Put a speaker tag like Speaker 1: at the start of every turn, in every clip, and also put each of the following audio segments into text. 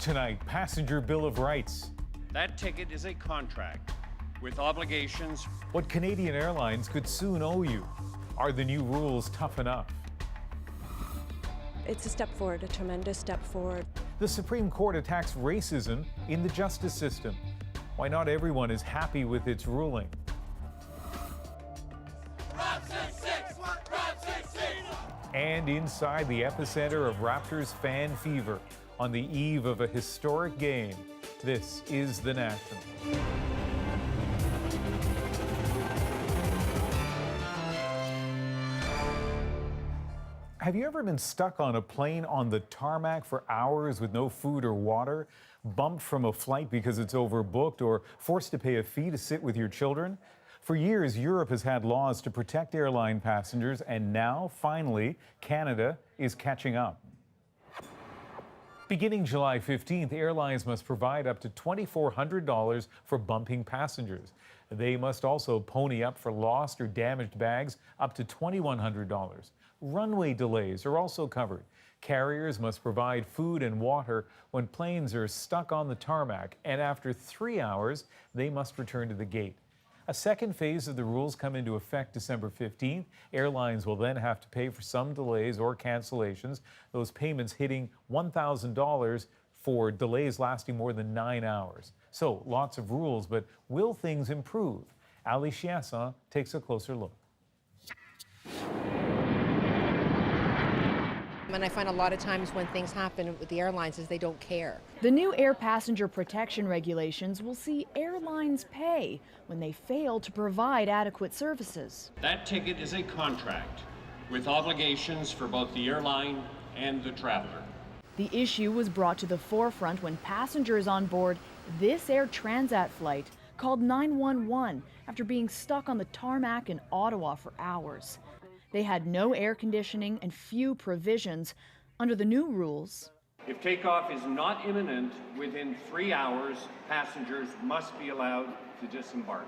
Speaker 1: Tonight, passenger bill of rights.
Speaker 2: That ticket is a contract with obligations.
Speaker 1: What Canadian Airlines could soon owe you. Are the new rules tough enough?
Speaker 3: It's a step forward, a tremendous step forward.
Speaker 1: The Supreme Court attacks racism in the justice system. Why not everyone is happy with its ruling? And inside the epicenter of Raptors fan fever, on the eve of a historic game, this is The National. Have you ever been stuck on a plane on the tarmac for hours with no food or water, bumped from a flight because it's overbooked, or forced to pay a fee to sit with your children? For years, Europe has had laws to protect airline passengers, and now, finally, Canada is catching up. Beginning July 15th, airlines must provide up to $2,400 for bumping passengers. They must also pony up for lost or damaged bags up to $2,100. Runway delays are also covered. Carriers must provide food and water when planes are stuck on the tarmac, and after 3 hours, they must return to the gate. A second phase of the rules come into effect December 15th. Airlines will then have to pay for some delays or cancellations, those payments hitting $1,000 for delays lasting more than 9 hours. So, lots of rules, but will things improve? Ali Chiasson takes a closer look.
Speaker 4: And I find a lot of times when things happen with the airlines is they don't care.
Speaker 5: The new air passenger protection regulations will see airlines pay when they fail to provide adequate services.
Speaker 2: That ticket is a contract with obligations for both the airline and the traveler.
Speaker 5: The issue was brought to the forefront when passengers on board this Air Transat flight called 911 after being stuck on the tarmac in Ottawa for hours. They had no air conditioning and few provisions. Under the new rules,
Speaker 2: If takeoff is not imminent, within 3 hours, passengers must be allowed to disembark.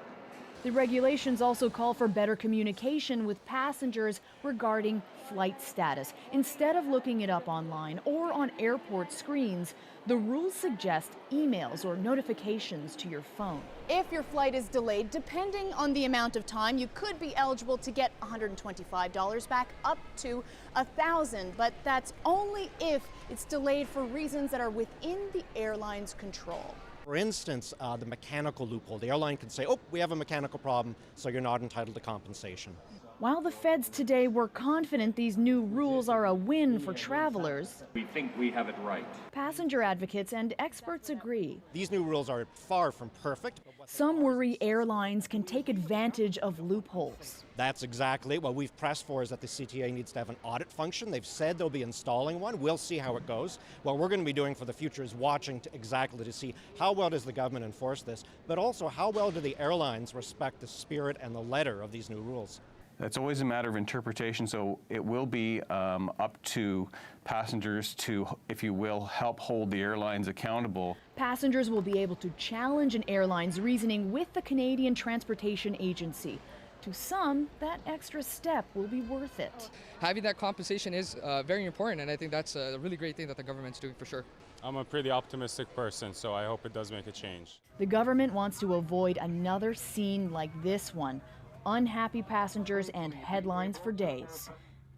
Speaker 5: the regulations also call for better communication with passengers regarding flight status. Instead of looking it up online or on airport screens, the rules suggest emails or notifications to your phone.
Speaker 6: If your flight is delayed, depending on the amount of time, you could be eligible to get $125 back, up to $1,000, but that's only if it's delayed for reasons that are within the airline's control.
Speaker 7: For instance, the mechanical loophole. The airline can say, oh, we have a mechanical problem, so you're not entitled to compensation.
Speaker 5: While the feds today were confident these new rules are a win for travelers,
Speaker 2: We think we have it right.
Speaker 5: passenger advocates and experts agree.
Speaker 7: These new rules are far from perfect.
Speaker 5: Some worry airlines can take advantage of loopholes.
Speaker 7: That's exactly what we've pressed for, is that the CTA needs to have an audit function. They've said they'll be installing one. We'll see how it goes. What we're going to be doing for the future is watching exactly to see how well does the government enforce this, but also how well do the airlines respect the spirit and the letter of these new rules.
Speaker 8: It's always a matter of interpretation, so it will be up to passengers to, if you will, help hold the airlines accountable.
Speaker 5: Passengers will be able to challenge an airline's reasoning with the Canadian Transportation Agency. To some, that extra step will be worth it.
Speaker 9: Having that compensation is very important, and I think that's a really great thing that the government's doing for sure.
Speaker 10: I'm a pretty optimistic person, so I hope it does make a change.
Speaker 5: The government wants to avoid another scene like this one. Unhappy passengers and headlines for days.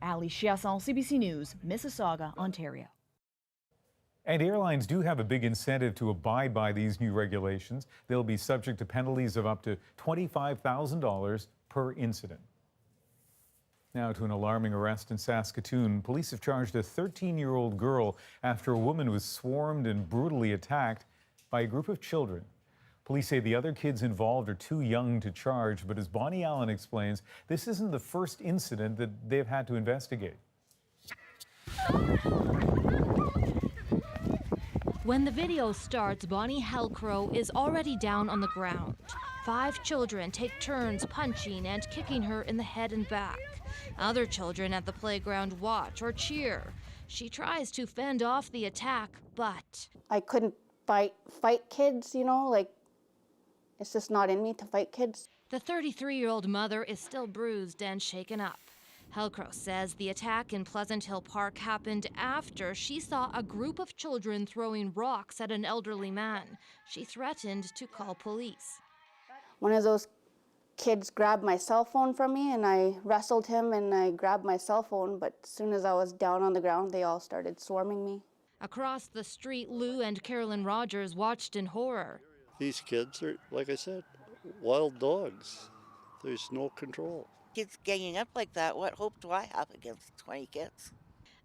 Speaker 5: Ali Chiasson, CBC News, Mississauga, Ontario.
Speaker 1: And airlines do have a big incentive to abide by these new regulations. They'll be subject to penalties of up to $25,000 per incident. Now to an alarming arrest in Saskatoon. Police have charged a 13-year-old girl after a woman was swarmed and brutally attacked by a group of children. Police say the other kids involved are too young to charge, but as Bonnie Allen explains, this isn't the first incident that they've had to investigate.
Speaker 11: When the video starts, Bonnie Halcrow is already down on the ground. 5 children take turns punching and kicking her in the head and back. Other children at the playground watch or cheer. She tries to fend off the attack, but
Speaker 12: I couldn't fight kids, you know, like, it's just not in me to fight kids.
Speaker 11: the 33-year-old mother is still bruised and shaken up. Helcrow says the attack in Pleasant Hill Park happened after she saw a group of children throwing rocks at an elderly man. She threatened to call police.
Speaker 12: One of those kids grabbed my cell phone from me, and I wrestled him and I grabbed my cell phone, but as soon as I was down on the ground, they all started swarming me.
Speaker 11: Across the street, Lou and Carolyn Rogers watched in horror.
Speaker 13: These kids are, like I said, wild dogs. There's no control.
Speaker 14: Kids ganging up like that, what hope do I have against 20 kids?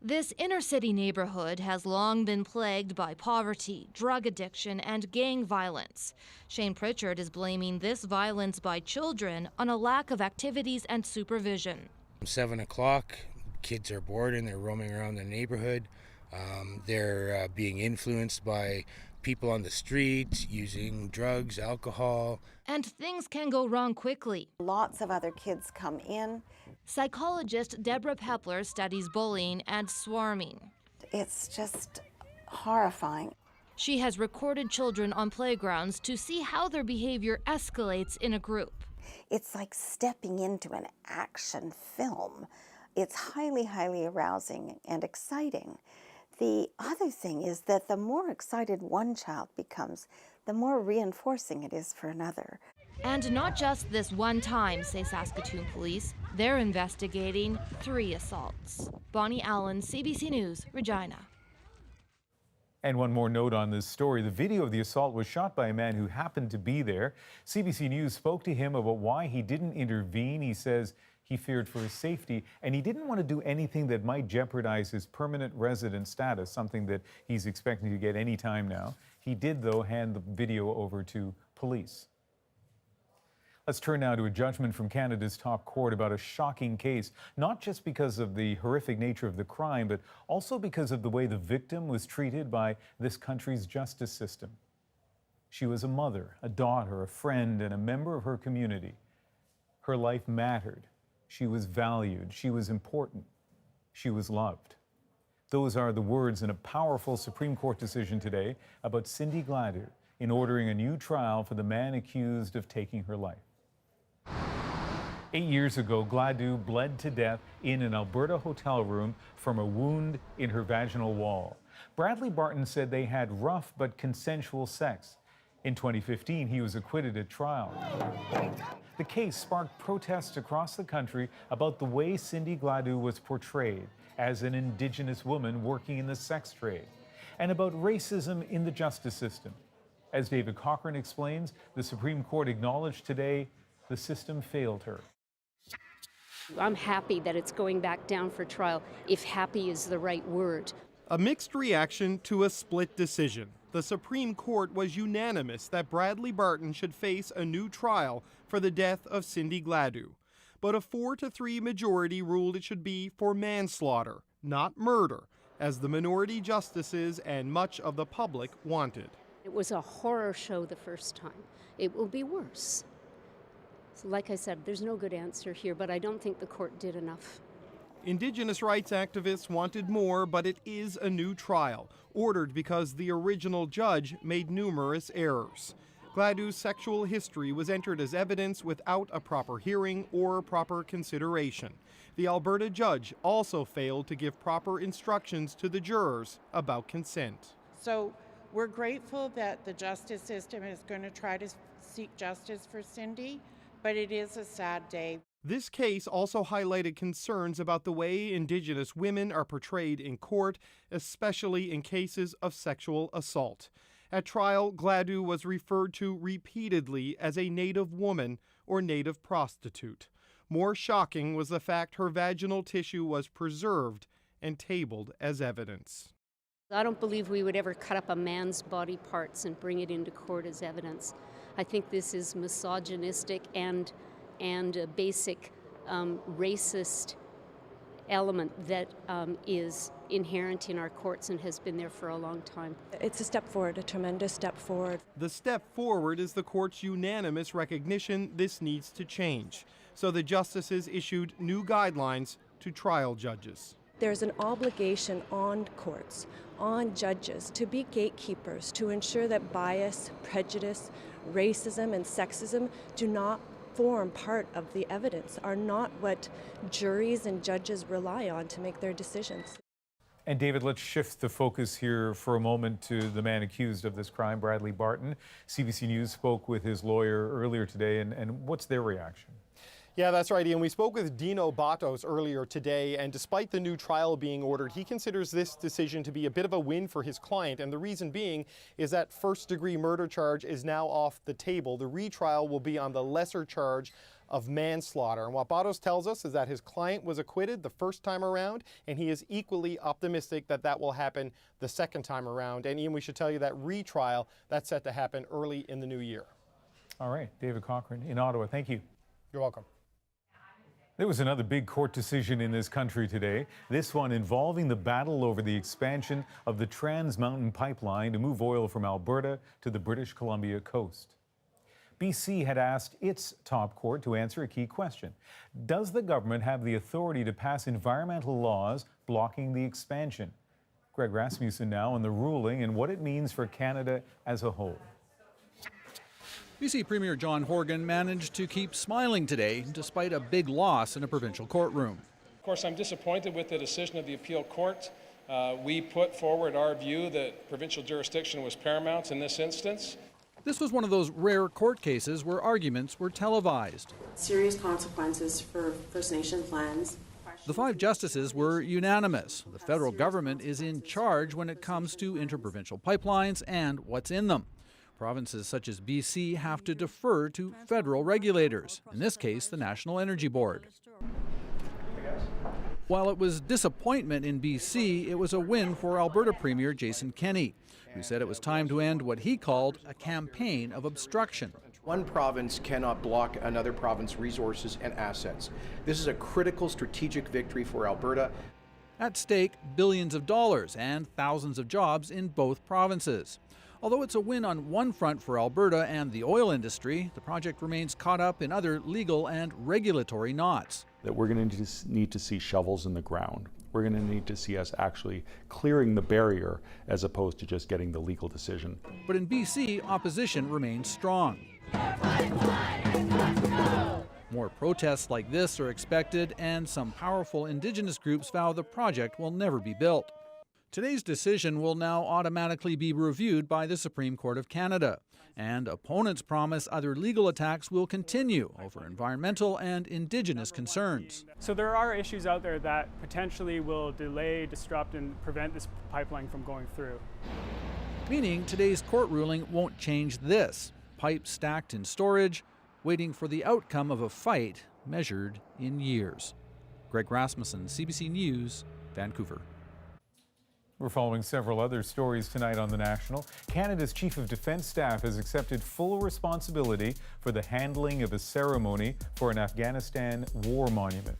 Speaker 11: This inner-city neighborhood has long been plagued by poverty, drug addiction, and gang violence. Shane Pritchard is blaming this violence by children on a lack of activities and supervision.
Speaker 15: 7 o'clock, kids are bored and they're roaming around the neighborhood. They're being influenced by people on the street, using drugs, alcohol.
Speaker 11: And things can go wrong quickly.
Speaker 16: Lots of other kids come in.
Speaker 11: Psychologist Deborah Pepler studies bullying and swarming.
Speaker 16: It's just horrifying.
Speaker 11: She has recorded children on playgrounds to see how their behavior escalates in a group.
Speaker 16: It's like stepping into an action film. It's highly, highly arousing and exciting. The other thing is that the more excited one child becomes, the more reinforcing it is for another.
Speaker 11: And not just this one time, say Saskatoon police. They're investigating 3 assaults. Bonnie Allen, CBC News, Regina.
Speaker 1: And one more note on this story. The video of the assault was shot by a man who happened to be there. CBC News spoke to him about why he didn't intervene. He says he feared for his safety, and he didn't want to do anything that might jeopardize his permanent resident status, something that he's expecting to get any time now. He did, though, hand the video over to police. Let's turn now to a judgment from Canada's top court about a shocking case, not just because of the horrific nature of the crime, but also because of the way the victim was treated by this country's justice system. She was a mother, a daughter, a friend, and a member of her community. Her life mattered. She was valued. She was important. She was loved. Those are the words in a powerful Supreme Court decision today about Cindy Gladue in ordering a new trial for the man accused of taking her life. 8 years ago, Gladue bled to death in an Alberta hotel room from a wound in her vaginal wall. Bradley Barton said they had rough but consensual sex. In 2015, he was acquitted at trial. The case sparked protests across the country about the way Cindy Gladue was portrayed as an Indigenous woman working in the sex trade, and about racism in the justice system. As David Cochran explains, the Supreme Court acknowledged today the system failed her.
Speaker 17: I'm happy that it's going back down for trial, if happy is the right word.
Speaker 18: A mixed reaction to a split decision. The Supreme Court was unanimous that Bradley Barton should face a new trial for the death of Cindy Gladue. But a 4-3 majority ruled it should be for manslaughter, not murder, as the minority justices and much of the public wanted.
Speaker 17: It was a horror show the first time. It will be worse. So like I said, there's no good answer here, but I don't think the court did enough.
Speaker 18: Indigenous rights activists wanted more, but it is a new trial, ordered because the original judge made numerous errors. Gladue's sexual history was entered as evidence without a proper hearing or proper consideration. The Alberta judge also failed to give proper instructions to the jurors about consent.
Speaker 19: So we're grateful that the justice system is going to try to seek justice for Cindy, but it is a sad day.
Speaker 18: This case also highlighted concerns about the way Indigenous women are portrayed in court, especially in cases of sexual assault. At trial, Gladue was referred to repeatedly as a Native woman or Native prostitute. More shocking was the fact her vaginal tissue was preserved and tabled as evidence.
Speaker 17: I don't believe we would ever cut up a man's body parts and bring it into court as evidence. I think this is misogynistic and a basic racist element that is inherent in our courts and has been there for a long time.
Speaker 3: It's a step forward, a tremendous step forward.
Speaker 18: The step forward is the court's unanimous recognition this needs to change. So the justices issued new guidelines to trial judges.
Speaker 3: There's an obligation on courts, on judges, to be gatekeepers, to ensure that bias, prejudice, racism, and sexism do not form part of the evidence, are not what juries and judges rely on to make their decisions.
Speaker 1: And David, let's shift the focus here for a moment to the man accused of this crime, Bradley Barton. CBC News spoke with his lawyer earlier today, and what's their reaction?
Speaker 18: Yeah, that's right, Ian. We spoke with Dino Batos earlier today, and despite the new trial being ordered, he considers this decision to be a bit of a win for his client. And the reason being is that first-degree murder charge is now off the table. The retrial will be on the lesser charge of manslaughter. And what Batos tells us is that his client was acquitted the first time around, and he is equally optimistic that that will happen the second time around. And Ian, we should tell you that retrial, that's set to happen early in the new year.
Speaker 1: All right, David Cochran in Ottawa, thank you.
Speaker 18: You're welcome.
Speaker 1: There was another big court decision in this country today, this one involving the battle over the expansion of the Trans Mountain Pipeline to move oil from Alberta to the British Columbia coast. BC had asked its top court to answer a key question. Does the government have the authority to pass environmental laws blocking the expansion? Greg Rasmussen now on the ruling and what it means for Canada as a whole.
Speaker 20: BC Premier John Horgan managed to keep smiling today despite a big loss in a provincial courtroom.
Speaker 21: Of course, I'm disappointed with the decision of the appeal court. We put forward our view that provincial jurisdiction was paramount in this instance.
Speaker 20: This was one of those rare court cases where arguments were televised.
Speaker 22: Serious consequences for First Nations lands.
Speaker 20: The 5 justices were unanimous. The federal government is in charge when it comes to interprovincial pipelines and what's in them. Provinces such as BC have to defer to federal regulators, in this case, the National Energy Board. While it was disappointment in BC, it was a win for Alberta Premier Jason Kenney, who said it was time to end what he called a campaign of obstruction.
Speaker 23: One province cannot block another province's resources and assets. This is a critical strategic victory for Alberta.
Speaker 20: At stake, billions of dollars and thousands of jobs in both provinces. Although it's a win on one front for Alberta and the oil industry, the project remains caught up in other legal and regulatory knots.
Speaker 24: That we're going to need to see shovels in the ground. We're going to need to see us actually clearing the barrier as opposed to just getting the legal decision.
Speaker 20: But in BC, opposition remains strong. More protests like this are expected, and some powerful Indigenous groups vow the project will never be built. Today's decision will now automatically be reviewed by the Supreme Court of Canada, and opponents promise other legal attacks will continue over environmental and Indigenous concerns.
Speaker 25: So there are issues out there that potentially will delay, disrupt, and prevent this pipeline from going through.
Speaker 20: Meaning today's court ruling won't change this. Pipes stacked in storage, waiting for the outcome of a fight measured in years. Greg Rasmussen, CBC News, Vancouver.
Speaker 1: We're following several other stories tonight on The National. Canada's Chief of Defence Staff has accepted full responsibility for the handling of a ceremony for an Afghanistan war monument.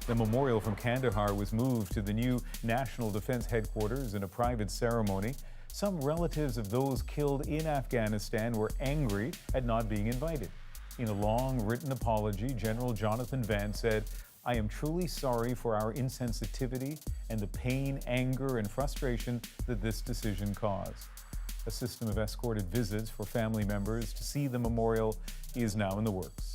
Speaker 1: The memorial from Kandahar was moved to the new National Defence Headquarters in a private ceremony. Some relatives of those killed in Afghanistan were angry at not being invited. In a long written apology, General Jonathan Vance said, "I am truly sorry for our insensitivity and the pain, anger, and frustration that this decision caused." A system of escorted visits for family members to see the memorial is now in the works.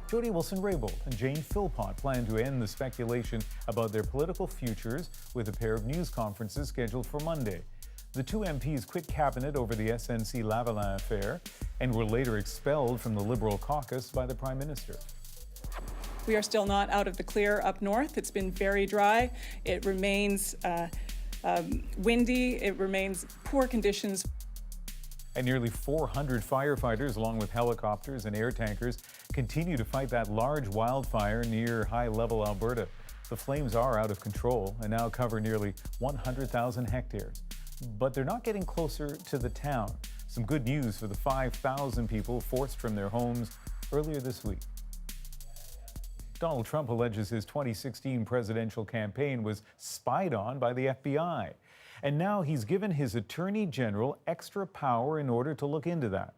Speaker 1: Jody Wilson-Raybould and Jane Philpott plan to end the speculation about their political futures with a pair of news conferences scheduled for Monday. The two MPs quit cabinet over the SNC-Lavalin affair and were later expelled from the Liberal caucus by the Prime Minister.
Speaker 26: We are still not out of the clear up north. It's been very dry. It remains windy. It remains poor conditions.
Speaker 1: And nearly 400 firefighters, along with helicopters and air tankers, continue to fight that large wildfire near high-level Alberta. The flames are out of control and now cover nearly 100,000 hectares. But they're not getting closer to the town. Some good news for the 5,000 people forced from their homes earlier this week. Donald Trump alleges his 2016 presidential campaign was spied on by the FBI. And now he's given his attorney general extra power in order to look into that.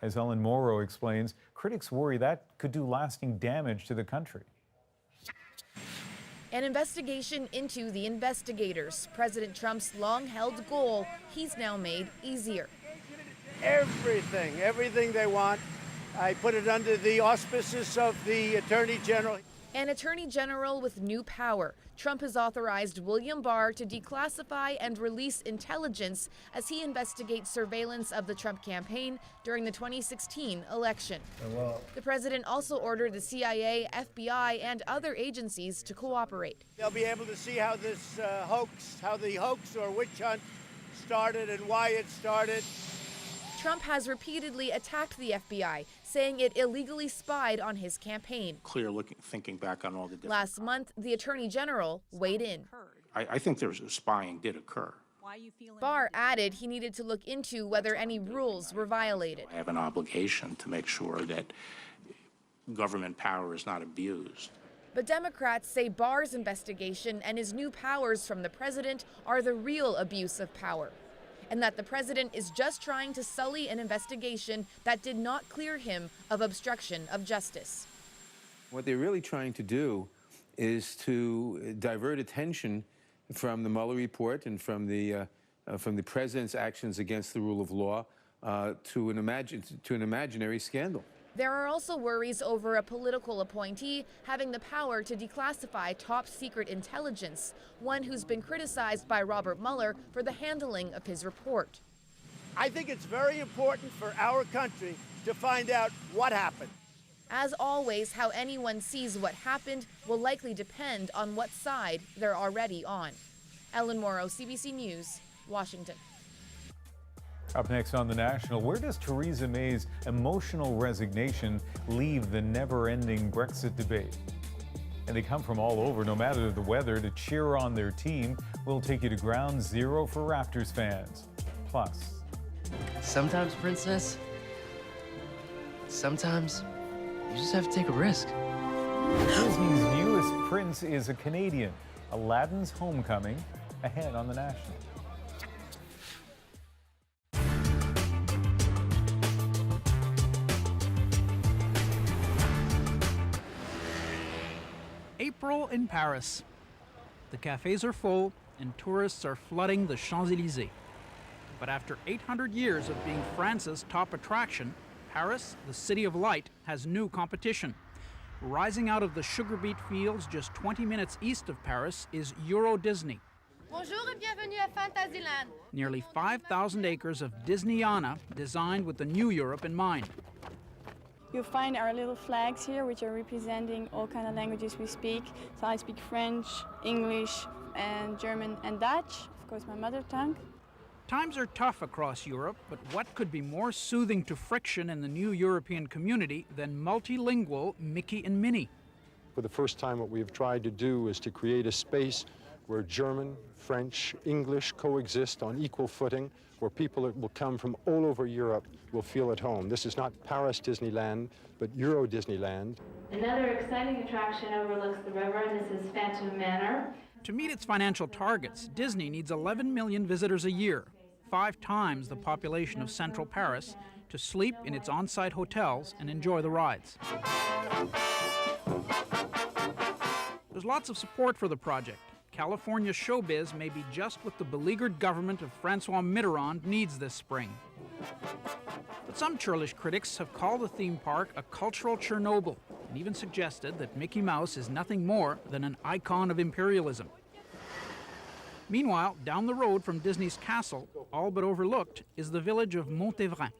Speaker 1: As Ellen Morrow explains, critics worry that could do lasting damage to the country.
Speaker 27: An investigation into the investigators. President Trump's long-held goal, he's now made easier.
Speaker 28: Everything they want,
Speaker 2: I put it under the auspices of the Attorney General.
Speaker 27: An attorney general with new power. Trump has authorized William Barr to declassify and release intelligence as he investigates surveillance of the Trump campaign during the 2016 election. The president also ordered the CIA, FBI, and other agencies to cooperate.
Speaker 2: They'll be able to see how this how the hoax or witch hunt started and why it started.
Speaker 27: Trump has repeatedly attacked the FBI, saying it illegally spied on his campaign.
Speaker 4: Thinking back on all the different...
Speaker 27: Last month, the Attorney General weighed in.
Speaker 4: I think there's spying did occur.
Speaker 27: Barr added he needed to look into whether any rules were violated.
Speaker 4: I have an obligation to make sure that government power is not abused.
Speaker 27: But Democrats say Barr's investigation and his new powers from the president are the real abuse of power, and that the president is just trying to sully an investigation that did not clear him of obstruction of justice.
Speaker 6: What they're really trying to do is to divert attention from the Mueller report and from the president's actions against the rule of law to an imaginary scandal.
Speaker 27: There are also worries over a political appointee having the power to declassify top-secret intelligence, one who's been criticized by Robert Mueller for the handling of his report.
Speaker 2: I think it's very important for our country to find out what happened.
Speaker 27: As always, how anyone sees what happened will likely depend on what side they're already on. Ellen Morrow, CBC News, Washington.
Speaker 1: Up next on The National, where does Theresa May's emotional resignation leave the never-ending Brexit debate? And they come from all over, no matter the weather, to cheer on their team. We'll take you to ground zero for Raptors fans. Plus,
Speaker 7: sometimes, Princess, sometimes you just have to take a risk.
Speaker 1: Disney's newest prince is a Canadian. Aladdin's Homecoming, ahead on The National.
Speaker 8: April in Paris. The cafes are full and tourists are flooding the Champs-Élysées. But after 800 years of being France's top attraction, Paris, the city of light, has new competition. Rising out of the sugar beet fields just 20 minutes east of Paris is Euro Disney.
Speaker 9: Bonjour et bienvenue à Fantasyland.
Speaker 8: Nearly 5,000 acres of Disneyana designed with the new Europe in mind.
Speaker 10: You'll find our little flags here, which are representing all kind of languages we speak. So I speak French, English, and German and Dutch, of course my mother tongue.
Speaker 8: Times are tough across Europe, but what could be more soothing to friction in the new European community than multilingual Mickey and Minnie?
Speaker 28: For the first time, what we've tried to do is to create a space where German, French, English coexist on equal footing, where people that will come from all over Europe will feel at home. This is not Paris Disneyland, but Euro Disneyland.
Speaker 29: Another exciting attraction overlooks the river, and this is Phantom Manor.
Speaker 8: To meet its financial targets, Disney needs 11 million visitors a year, 5 times the population of central Paris, to sleep in its on-site hotels and enjoy the rides. There's lots of support for the project. California showbiz may be just what the beleaguered government of Francois Mitterrand needs this spring. But some churlish critics have called the theme park a cultural Chernobyl, and even suggested that Mickey Mouse is nothing more than an icon of imperialism. Meanwhile, down the road from Disney's castle, all but overlooked, is the village of Montévrain.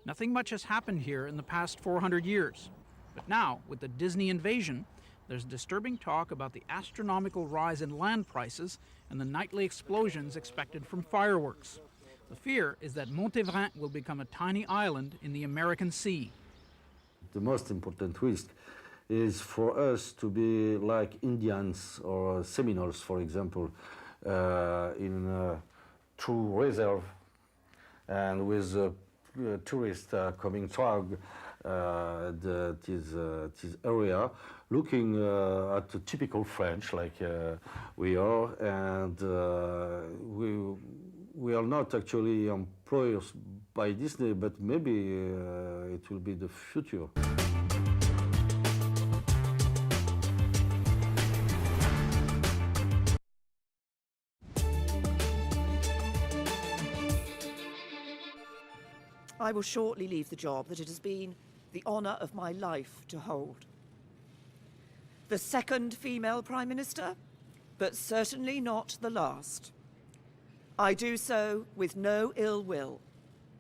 Speaker 8: Nothing much has happened here in the past 400 years. But now, with the Disney invasion, there's disturbing talk about the astronomical rise in land prices and the nightly explosions expected from fireworks. The fear is that Montévrain will become a tiny island in the American Sea.
Speaker 30: The most important risk is for us to be like Indians or Seminoles, for example, in a true reserve, and with tourists coming to this area, looking at the typical French, like we are, and we are not actually employers by Disney, but maybe it will be the future.
Speaker 31: I will shortly leave the job that it has been
Speaker 3: the honour of my life to hold. The second female Prime Minister, but certainly not the last. I do so with no ill will,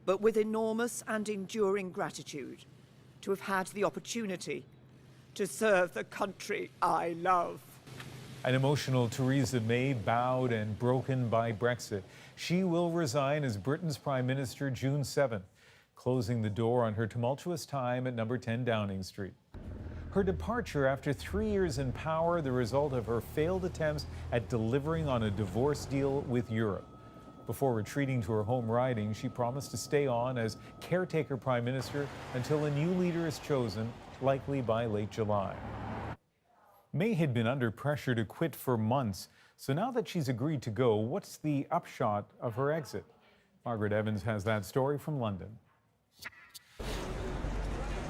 Speaker 3: but with enormous and enduring gratitude to have had the opportunity to serve the country I love.
Speaker 1: An emotional Theresa May bowed and broken by Brexit. She will resign as Britain's Prime Minister June 7th, closing the door on her tumultuous time at number 10 Downing Street. Her departure after 3 years in power, the result of her failed attempts at delivering on a divorce deal with Europe. Before retreating to her home riding, she promised to stay on as caretaker Prime Minister until a new leader is chosen, likely by late July. May had been under pressure to quit for months, so now that she's agreed to go, what's the upshot of her exit? Margaret Evans has that story from London.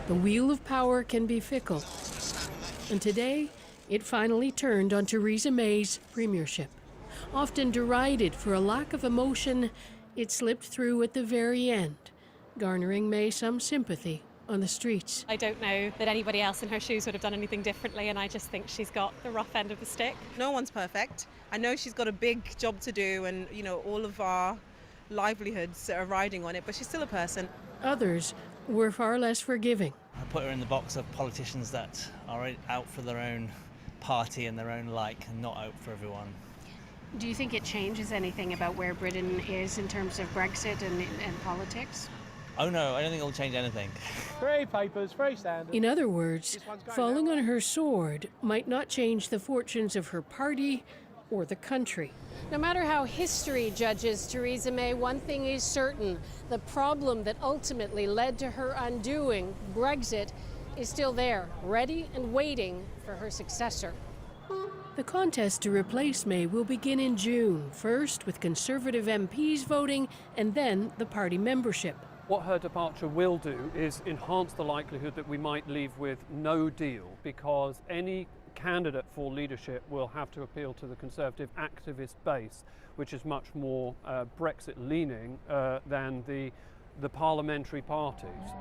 Speaker 5: The wheel of power can be fickle, and today it finally turned on Theresa May's premiership. Often derided for a lack of emotion, it slipped through at the very end, garnering May some sympathy on the streets.
Speaker 11: I don't know that anybody else in her shoes would have done anything differently, and I just think she's got the rough end of the stick.
Speaker 12: No one's perfect. I know she's got a big job to do, and you know, all of our livelihoods are riding on it, but she's still a person.
Speaker 5: Others were far less forgiving.
Speaker 13: I put her in the box of politicians that are out for their own party and their own like, and not out for everyone.
Speaker 5: Do you think it changes anything about where Britain is in terms of Brexit and politics?
Speaker 13: Oh no, I don't think it'll change anything.
Speaker 14: Free papers, free standard.
Speaker 5: In other words, falling on her sword might not change the fortunes of her party or the country.
Speaker 15: No matter how history judges Theresa May, one thing is certain: the problem that ultimately led to her undoing, Brexit, is still there, ready and waiting for her successor.
Speaker 5: The contest to replace May will begin in June, first with Conservative MPs voting and then the party membership.
Speaker 14: What her departure will do is enhance the likelihood that we might leave with no deal, because any candidate for leadership will have to appeal to the Conservative activist base, which is much more Brexit-leaning than the parliamentary parties.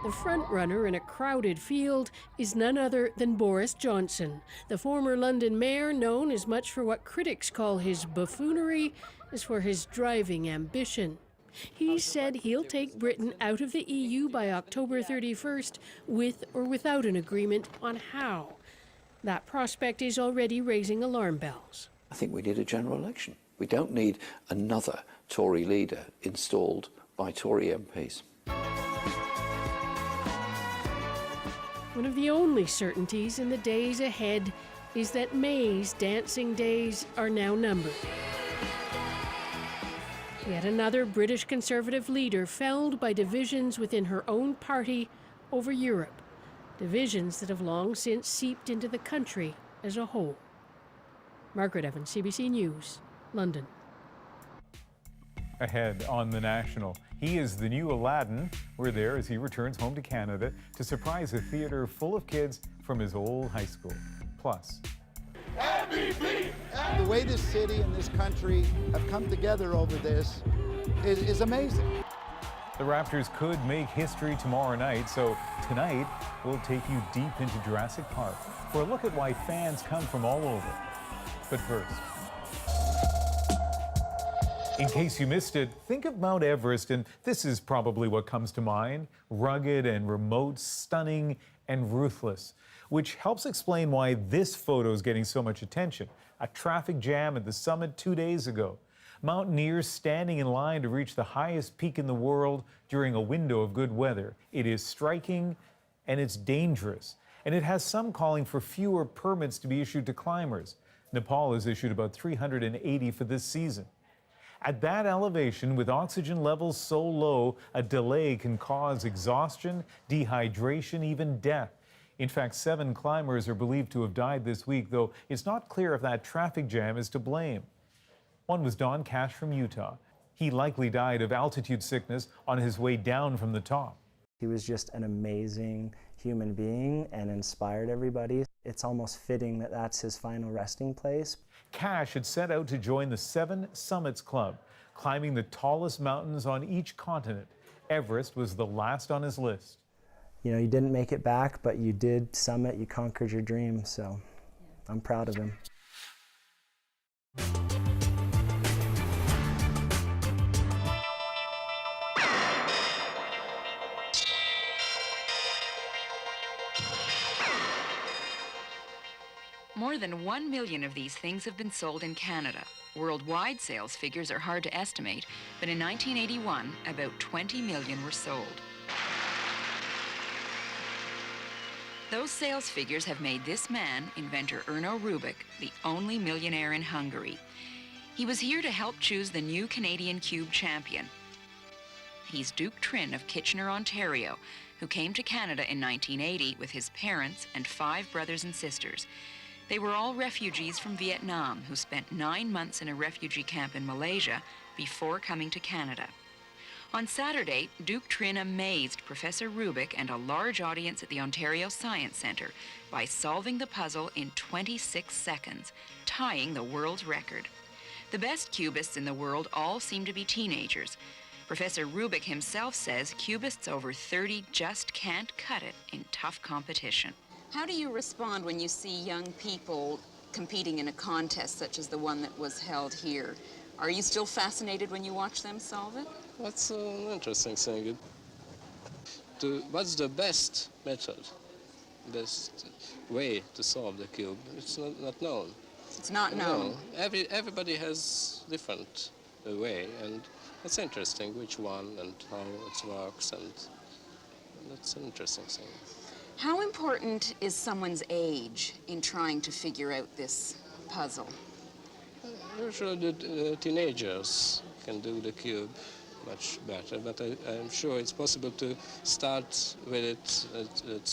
Speaker 5: The front-runner in a crowded field is none other than Boris Johnson, the former London mayor, known as much for what critics call his buffoonery as for his driving ambition. He said he'll take Britain out of the EU by October 31st, with or without an agreement on how. That prospect is already raising alarm bells.
Speaker 16: I think we need a general election. We don't need another Tory leader installed by Tory MPs.
Speaker 5: One of the only certainties in the days ahead is that May's dancing days are now numbered. Yet another British Conservative leader felled by divisions within her own party over Europe. Divisions that have long since seeped into the country as a whole. Margaret Evans, CBC News, London.
Speaker 1: Ahead on The National, he is the new Aladdin. We're there as he returns home to Canada to surprise a theatre full of kids from his old high school. Plus,
Speaker 17: MVP! The way this city and this country have come together over this is amazing.
Speaker 1: the Raptors could make history tomorrow night, so tonight we'll take you deep into Jurassic Park for a look at why fans come from all over. But first, in case you missed it, think of Mount Everest, and this is probably what comes to mind: rugged and remote, stunning and ruthless, which helps explain why this photo is getting so much attention. A traffic jam at the summit 2 days ago. Mountaineers standing in line to reach the highest peak in the world during a window of good weather. It is striking and it's dangerous, and it has some calling for fewer permits to be issued to climbers. Nepal has issued about 380 for this season. At that elevation, with oxygen levels so low, a delay can cause exhaustion, dehydration, even death. In fact, 7 climbers are believed to have died this week, though it's not clear if that traffic jam is to blame. One was Don Cash from Utah. He likely died of altitude sickness on his way down from the top.
Speaker 19: He was just an amazing human being and inspired everybody. It's almost fitting that that's his final resting place.
Speaker 1: Cash had set out to join the 7 Summits Club, climbing the tallest mountains on each continent. Everest was the last on his list.
Speaker 19: you know, you didn't make it back, but you did summit, you conquered your dream, so I'm proud of him.
Speaker 4: More than 1 million of these things have been sold in Canada. Worldwide sales figures are hard to estimate, but in 1981, about 20 million were sold. Those sales figures have made this man, inventor Erno Rubik, the only millionaire in Hungary. He was here to help choose the new Canadian Cube champion. He's Duke Trin of Kitchener, Ontario, who came to Canada in 1980 with his parents and 5 brothers and sisters. They were all refugees from Vietnam who spent 9 months in a refugee camp in Malaysia before coming to Canada. On Saturday, Duke Trin amazed Professor Rubik and a large audience at the Ontario Science Centre by solving the puzzle in 26 seconds, tying the world's record. The best cubists in the world all seem to be teenagers. Professor Rubik himself says cubists over 30 just can't cut it in tough competition. How do you respond when you see young people competing in a contest such as the one that was held here? Are you still fascinated when you watch them solve it?
Speaker 6: That's an interesting thing. What's the best method, best way to solve the cube? It's not known.
Speaker 4: It's not known?
Speaker 6: No. Everybody has different way, and it's interesting which one and how it works, and that's an interesting thing.
Speaker 4: How important is someone's age in trying to figure out this puzzle?
Speaker 6: Usually the teenagers can do the cube much better, but I'm sure it's possible to start with it at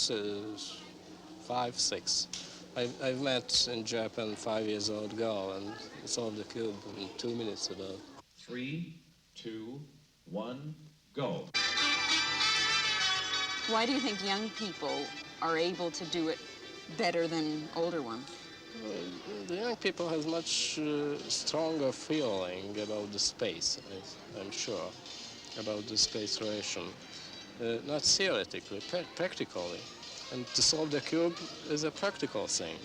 Speaker 6: 5, 6. I've met in Japan 5-year-old girl and solved the cube in 2 minutes about.
Speaker 18: 3, 2, 1, go.
Speaker 4: Why do you think young people are able to do it better than older ones?
Speaker 6: The young people have much stronger feeling about the space, I'm sure, about the space relation. Not theoretically, practically. And to solve the cube is a practical thing.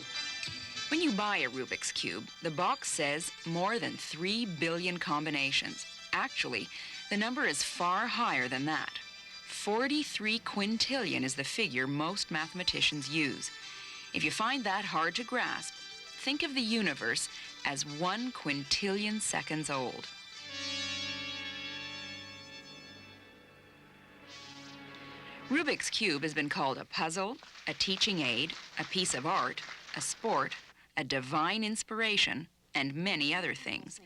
Speaker 4: When you buy a Rubik's Cube, the box says more than 3 billion combinations. Actually, the number is far higher than that. 43 quintillion is the figure most mathematicians use. If you find that hard to grasp, think of the universe as 1 quintillion seconds old. Rubik's Cube has been called a puzzle, a teaching aid, a piece of art, a sport, a divine inspiration, and many other things.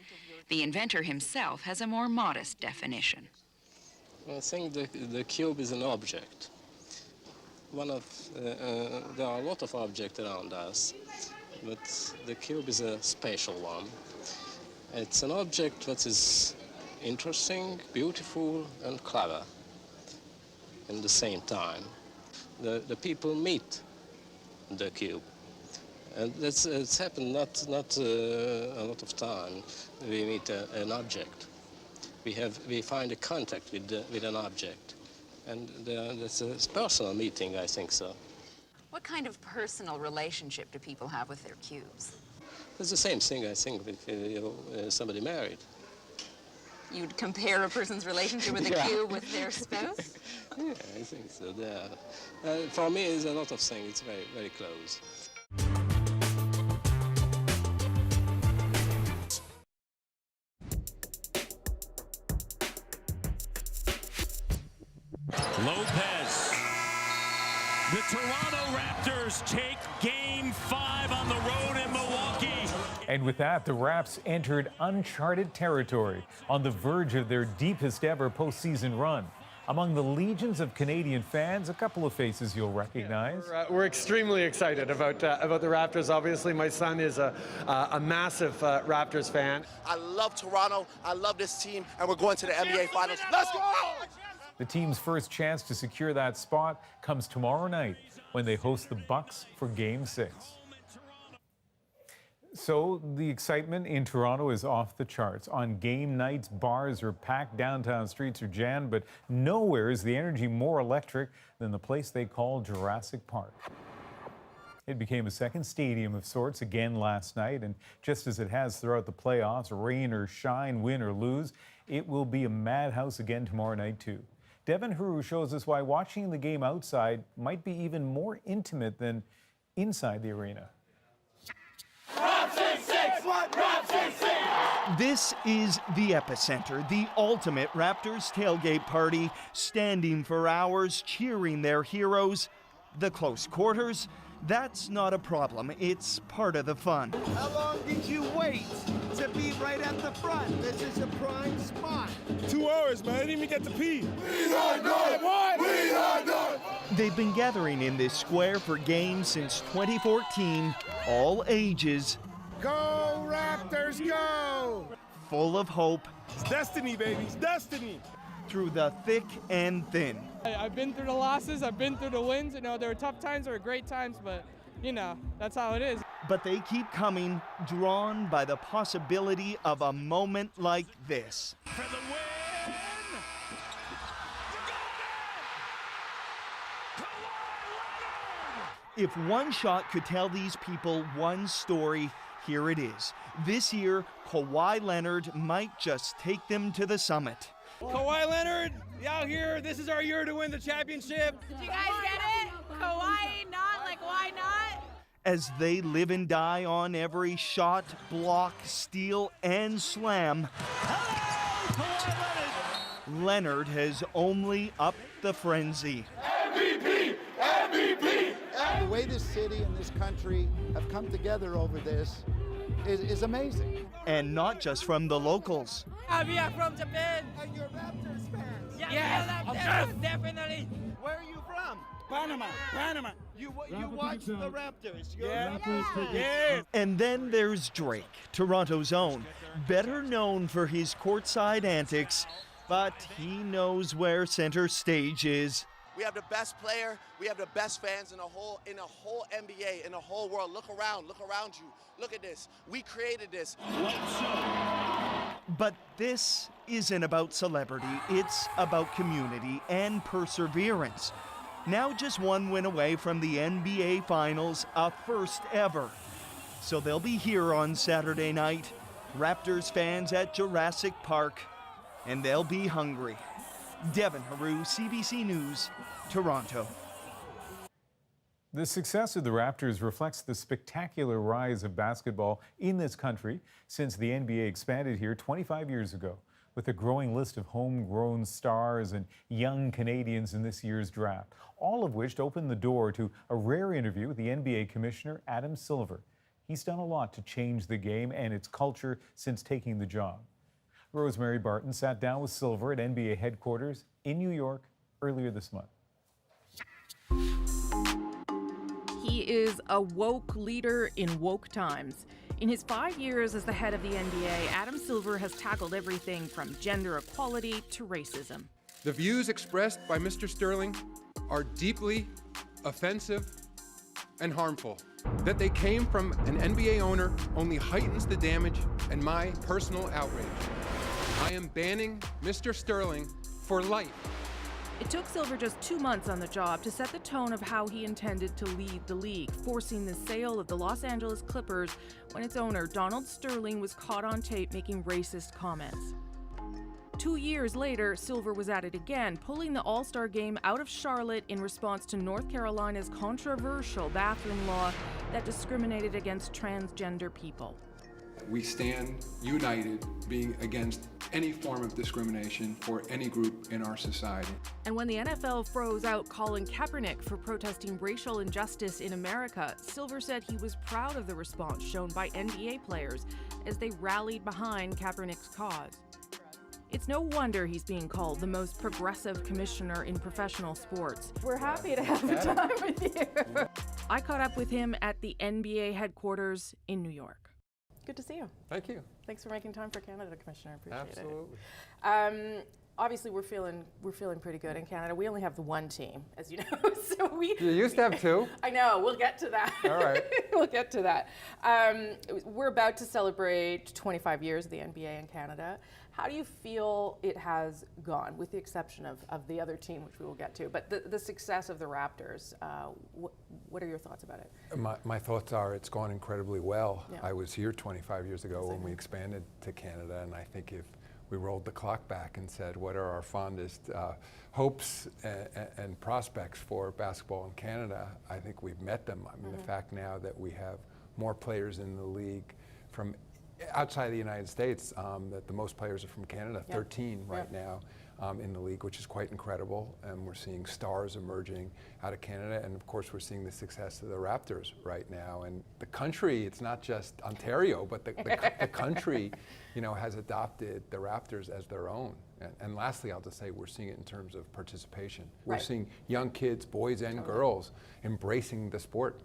Speaker 4: The inventor himself has a more modest definition.
Speaker 6: I think the cube is an object. There are a lot of objects around us, but the cube is a special one. It's an object that is interesting, beautiful, and clever at the same time. The people meet the cube. And it's happened not a lot of time. We meet an object. We find a contact with an object, and that's a personal meeting, I think so.
Speaker 4: What kind of personal relationship do people have with their cubes?
Speaker 6: It's the same thing, I think, with somebody married.
Speaker 4: You'd compare a person's relationship with a cube with their spouse?
Speaker 6: Yeah, I think so, yeah. For me, it's a lot of things. It's very, very close.
Speaker 20: Lopez. The Toronto Raptors take Game 5 on the road in Milwaukee.
Speaker 1: And with that, the Raps entered uncharted territory on the verge of their deepest ever postseason run. Among the legions of Canadian fans, a couple of faces you'll recognize.
Speaker 21: We're extremely excited about the Raptors. Obviously, my son is a massive Raptors fan.
Speaker 22: I love Toronto. I love this team, and we're going to the NBA Finals. Let's go!
Speaker 1: The team's first chance to secure that spot comes tomorrow night when they host the Bucks for Game 6. So the excitement in Toronto is off the charts. On game nights, bars are packed, downtown streets are jammed, but nowhere is the energy more electric than the place they call Jurassic Park. It became a second stadium of sorts again last night, and just as it has throughout the playoffs, rain or shine, win or lose, it will be a madhouse again tomorrow night too. Devin Haru shows us why watching the game outside might be even more intimate than inside the arena.
Speaker 2: This is the epicenter, the ultimate Raptors tailgate party, standing for hours, cheering their heroes. The close quarters, that's not a problem. It's part of the fun.
Speaker 7: How long did you wait to be right at the front? This is a prime spot.
Speaker 9: 2 hours, man. I didn't even get to pee.
Speaker 7: We are done.
Speaker 9: What?
Speaker 7: We are done.
Speaker 2: They've been gathering in this square for games since 2014, all ages.
Speaker 9: Go, Raptors, go!
Speaker 2: Full of hope.
Speaker 9: It's destiny, baby. It's destiny.
Speaker 2: Through the thick and thin.
Speaker 10: I've been through the losses. I've been through the wins. You know, there were tough times, there were great times, but, you know, that's how it is.
Speaker 2: But they keep coming, drawn by the possibility of a moment like this.
Speaker 20: For the win!
Speaker 2: If one shot could tell these people one story, here it is. This year, Kawhi Leonard might just take them to the summit.
Speaker 9: Kawhi Leonard, out here, this is our year to win the championship.
Speaker 23: Did you guys get it? Kawhi not? Like, why not?
Speaker 2: As they live and die on every shot, block, steal, and slam, Leonard has only upped the frenzy.
Speaker 17: MVP! MVP! The way this city and this country have come together over this is amazing.
Speaker 2: And not just from the locals.
Speaker 23: We are from Japan.
Speaker 7: And you're Raptors fans.
Speaker 23: Yeah, yes, definitely.
Speaker 7: Where are you from? Panama. You watch the Raptors.
Speaker 9: Yeah.
Speaker 2: And then there's Drake, Toronto's own, better known for his courtside antics, but he knows where center stage is.
Speaker 22: We have the best player, we have the best fans in the whole NBA, in the whole world. Look around you. Look at this. We created this.
Speaker 2: But this isn't about celebrity, it's about community and perseverance. Now just one win away from the NBA Finals, a first ever. So they'll be here on Saturday night, Raptors fans at Jurassic Park, and they'll be hungry. Devin Haru, CBC News, Toronto.
Speaker 1: The success of the Raptors reflects the spectacular rise of basketball in this country since the NBA expanded here 25 years ago, with a growing list of homegrown stars and young Canadians in this year's draft, all of which opened the door to a rare interview with the NBA Commissioner Adam Silver. He's done a lot to change the game and its culture since taking the job. Rosemary Barton sat down with Silver at NBA headquarters in New York earlier this month.
Speaker 24: He is a woke leader in woke times. In his 5 years as the head of the NBA, Adam Silver has tackled everything from gender equality to racism.
Speaker 25: The views expressed by Mr. Sterling are deeply offensive and harmful. That they came from an NBA owner only heightens the damage and my personal outrage. I am banning Mr. Sterling for life.
Speaker 24: It took Silver just 2 months on the job to set the tone of how he intended to lead the league, forcing the sale of the Los Angeles Clippers when its owner, Donald Sterling, was caught on tape making racist comments. 2 years later, Silver was at it again, pulling the All-Star game out of Charlotte in response to North Carolina's controversial bathroom law that discriminated against transgender people.
Speaker 26: We stand united being against any form of discrimination for any group in our society.
Speaker 24: And when the NFL froze out Colin Kaepernick for protesting racial injustice in America, Silver said he was proud of the response shown by NBA players as they rallied behind Kaepernick's cause. It's no wonder he's being called the most progressive commissioner in professional sports.
Speaker 23: We're happy to have a time with you.
Speaker 24: I caught up with him at the NBA headquarters in New York.
Speaker 23: Good to see you.
Speaker 25: Thank you.
Speaker 23: Thanks for making time for Canada, Commissioner. I appreciate
Speaker 25: Absolutely.
Speaker 23: it.
Speaker 24: obviously we're feeling pretty good in Canada. We only have the one team, as you know. So
Speaker 21: You used to have two.
Speaker 24: I know. We'll get to that.
Speaker 21: All right.
Speaker 24: We'll get to that. We're about to celebrate 25 years of the NBA in Canada. How do you feel it has gone, with the exception of the other team, which we will get to? But the success of the Raptors, what are your thoughts about it?
Speaker 21: My thoughts are it's gone incredibly well.
Speaker 24: Yeah.
Speaker 21: I was here 25 years ago when we expanded to Canada, and I think if we rolled the clock back and said, what are our fondest hopes and prospects for basketball in Canada, I think we've met them. I mean, the fact now that we have more players in the league from outside the United States, that the most players are from Canada, 13 right now in the league, which is quite incredible. And we're seeing stars emerging out of Canada. And of course, we're seeing the success of the Raptors right now. And the country, it's not just Ontario, but the country, you know, has adopted the Raptors as their own. And lastly, I'll just say we're seeing it in terms of participation. We're seeing young kids, boys and girls, embracing the sport.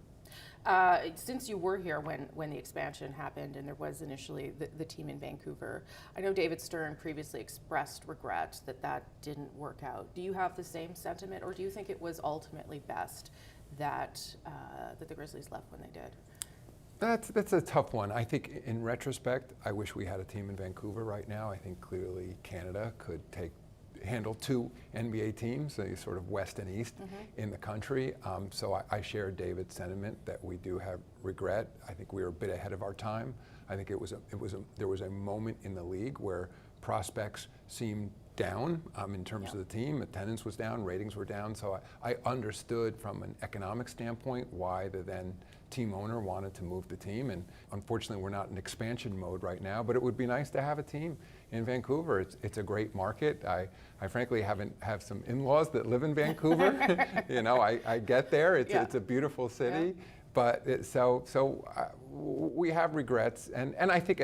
Speaker 24: Since you were here when the expansion happened and there was initially the team in Vancouver, I know David Stern previously expressed regret that didn't work out. Do you have the same sentiment, or do you think it was ultimately best that the Grizzlies left when they did?
Speaker 21: That's a tough one. I think in retrospect, I wish we had a team in Vancouver right now. I think clearly Canada could handle two NBA teams, sort of west and east in the country. So I share David's sentiment that we do have regret. I think we were a bit ahead of our time. I think there was a moment in the league where prospects seemed down in terms of the team. Attendance was down, ratings were down. So I understood from an economic standpoint why the then team owner wanted to move the team. And unfortunately, we're not in expansion mode right now, but it would be nice to have a team in Vancouver. It's a great market. I frankly have some in-laws that live in Vancouver. You know, I get there. It's a beautiful city. But we have regrets, and I think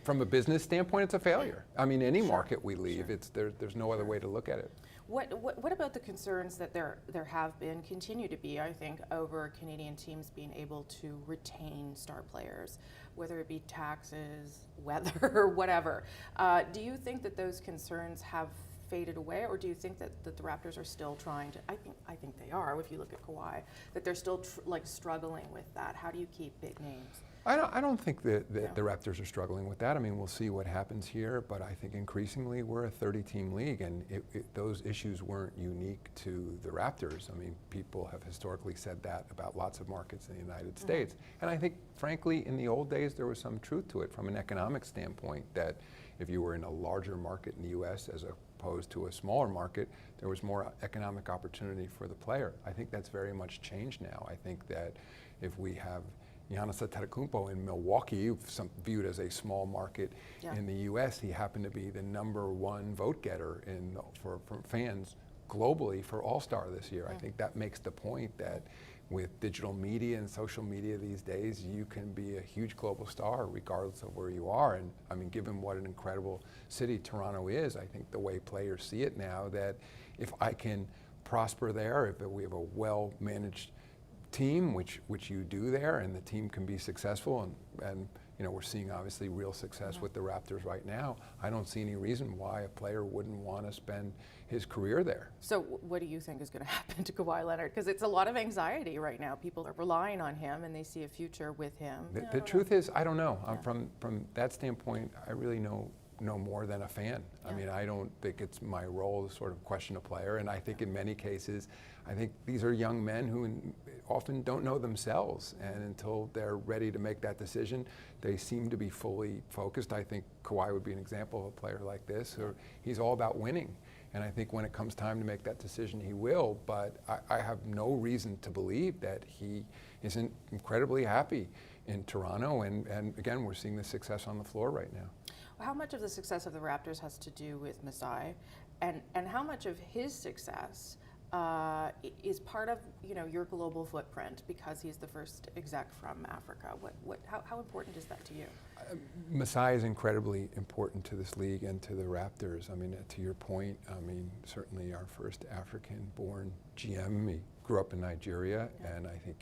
Speaker 21: from a business standpoint, it's a failure. I mean, any market we leave, there's no other way to look at it.
Speaker 24: What about the concerns that there have been, continue to be, I think, over Canadian teams being able to retain star players, whether it be taxes, weather, whatever? Do you think that those concerns have faded away, or do you think that the Raptors are still trying to? I think they are. If you look at Kawhi, that they're still struggling with that. How do you keep big names?
Speaker 21: I don't think that the Raptors are struggling with that. I mean, we'll see what happens here, but I think increasingly we're a 30-team league, and those issues weren't unique to the Raptors. I mean, people have historically said that about lots of markets in the United States. And I think, frankly, in the old days, there was some truth to it from an economic standpoint, that if you were in a larger market in the U.S. as opposed to a smaller market, there was more economic opportunity for the player. I think that's very much changed now. I think that if we have Giannis Antetokounmpo in Milwaukee, viewed as a small market in the U.S., he happened to be the #1 vote getter for fans globally for All-Star this year. I think that makes the point that with digital media and social media these days, you can be a huge global star regardless of where you are. And I mean, given what an incredible city Toronto is, I think the way players see it now, that if I can prosper there, if we have a well-managed team, which you do there, and the team can be successful, and you know, we're seeing obviously real success with the Raptors right now. I don't see any reason why a player wouldn't want to spend his career there.
Speaker 24: So what do you think is going to happen to Kawhi Leonard? Because it's a lot of anxiety right now. People are relying on him, and they see a future with him.
Speaker 21: The truth is, I don't know. From that standpoint, I really know more than a fan. I mean, I don't think it's my role to sort of question a player, and I think in many cases, I think these are young men who often don't know themselves, and until they're ready to make that decision, they seem to be fully focused. I think Kawhi would be an example of a player like this, who he's all about winning, and I think when it comes time to make that decision, he will, but I have no reason to believe that he isn't incredibly happy in Toronto, and again, we're seeing the success on the floor right now.
Speaker 24: How much of the success of the Raptors has to do with Masai, and how much of his success is part of your global footprint because he's the first exec from Africa? How important is that to you?
Speaker 21: Masai is incredibly important to this league and to the Raptors. I mean, to your point, I mean, certainly our first African-born GM. grew up in Nigeria, and I think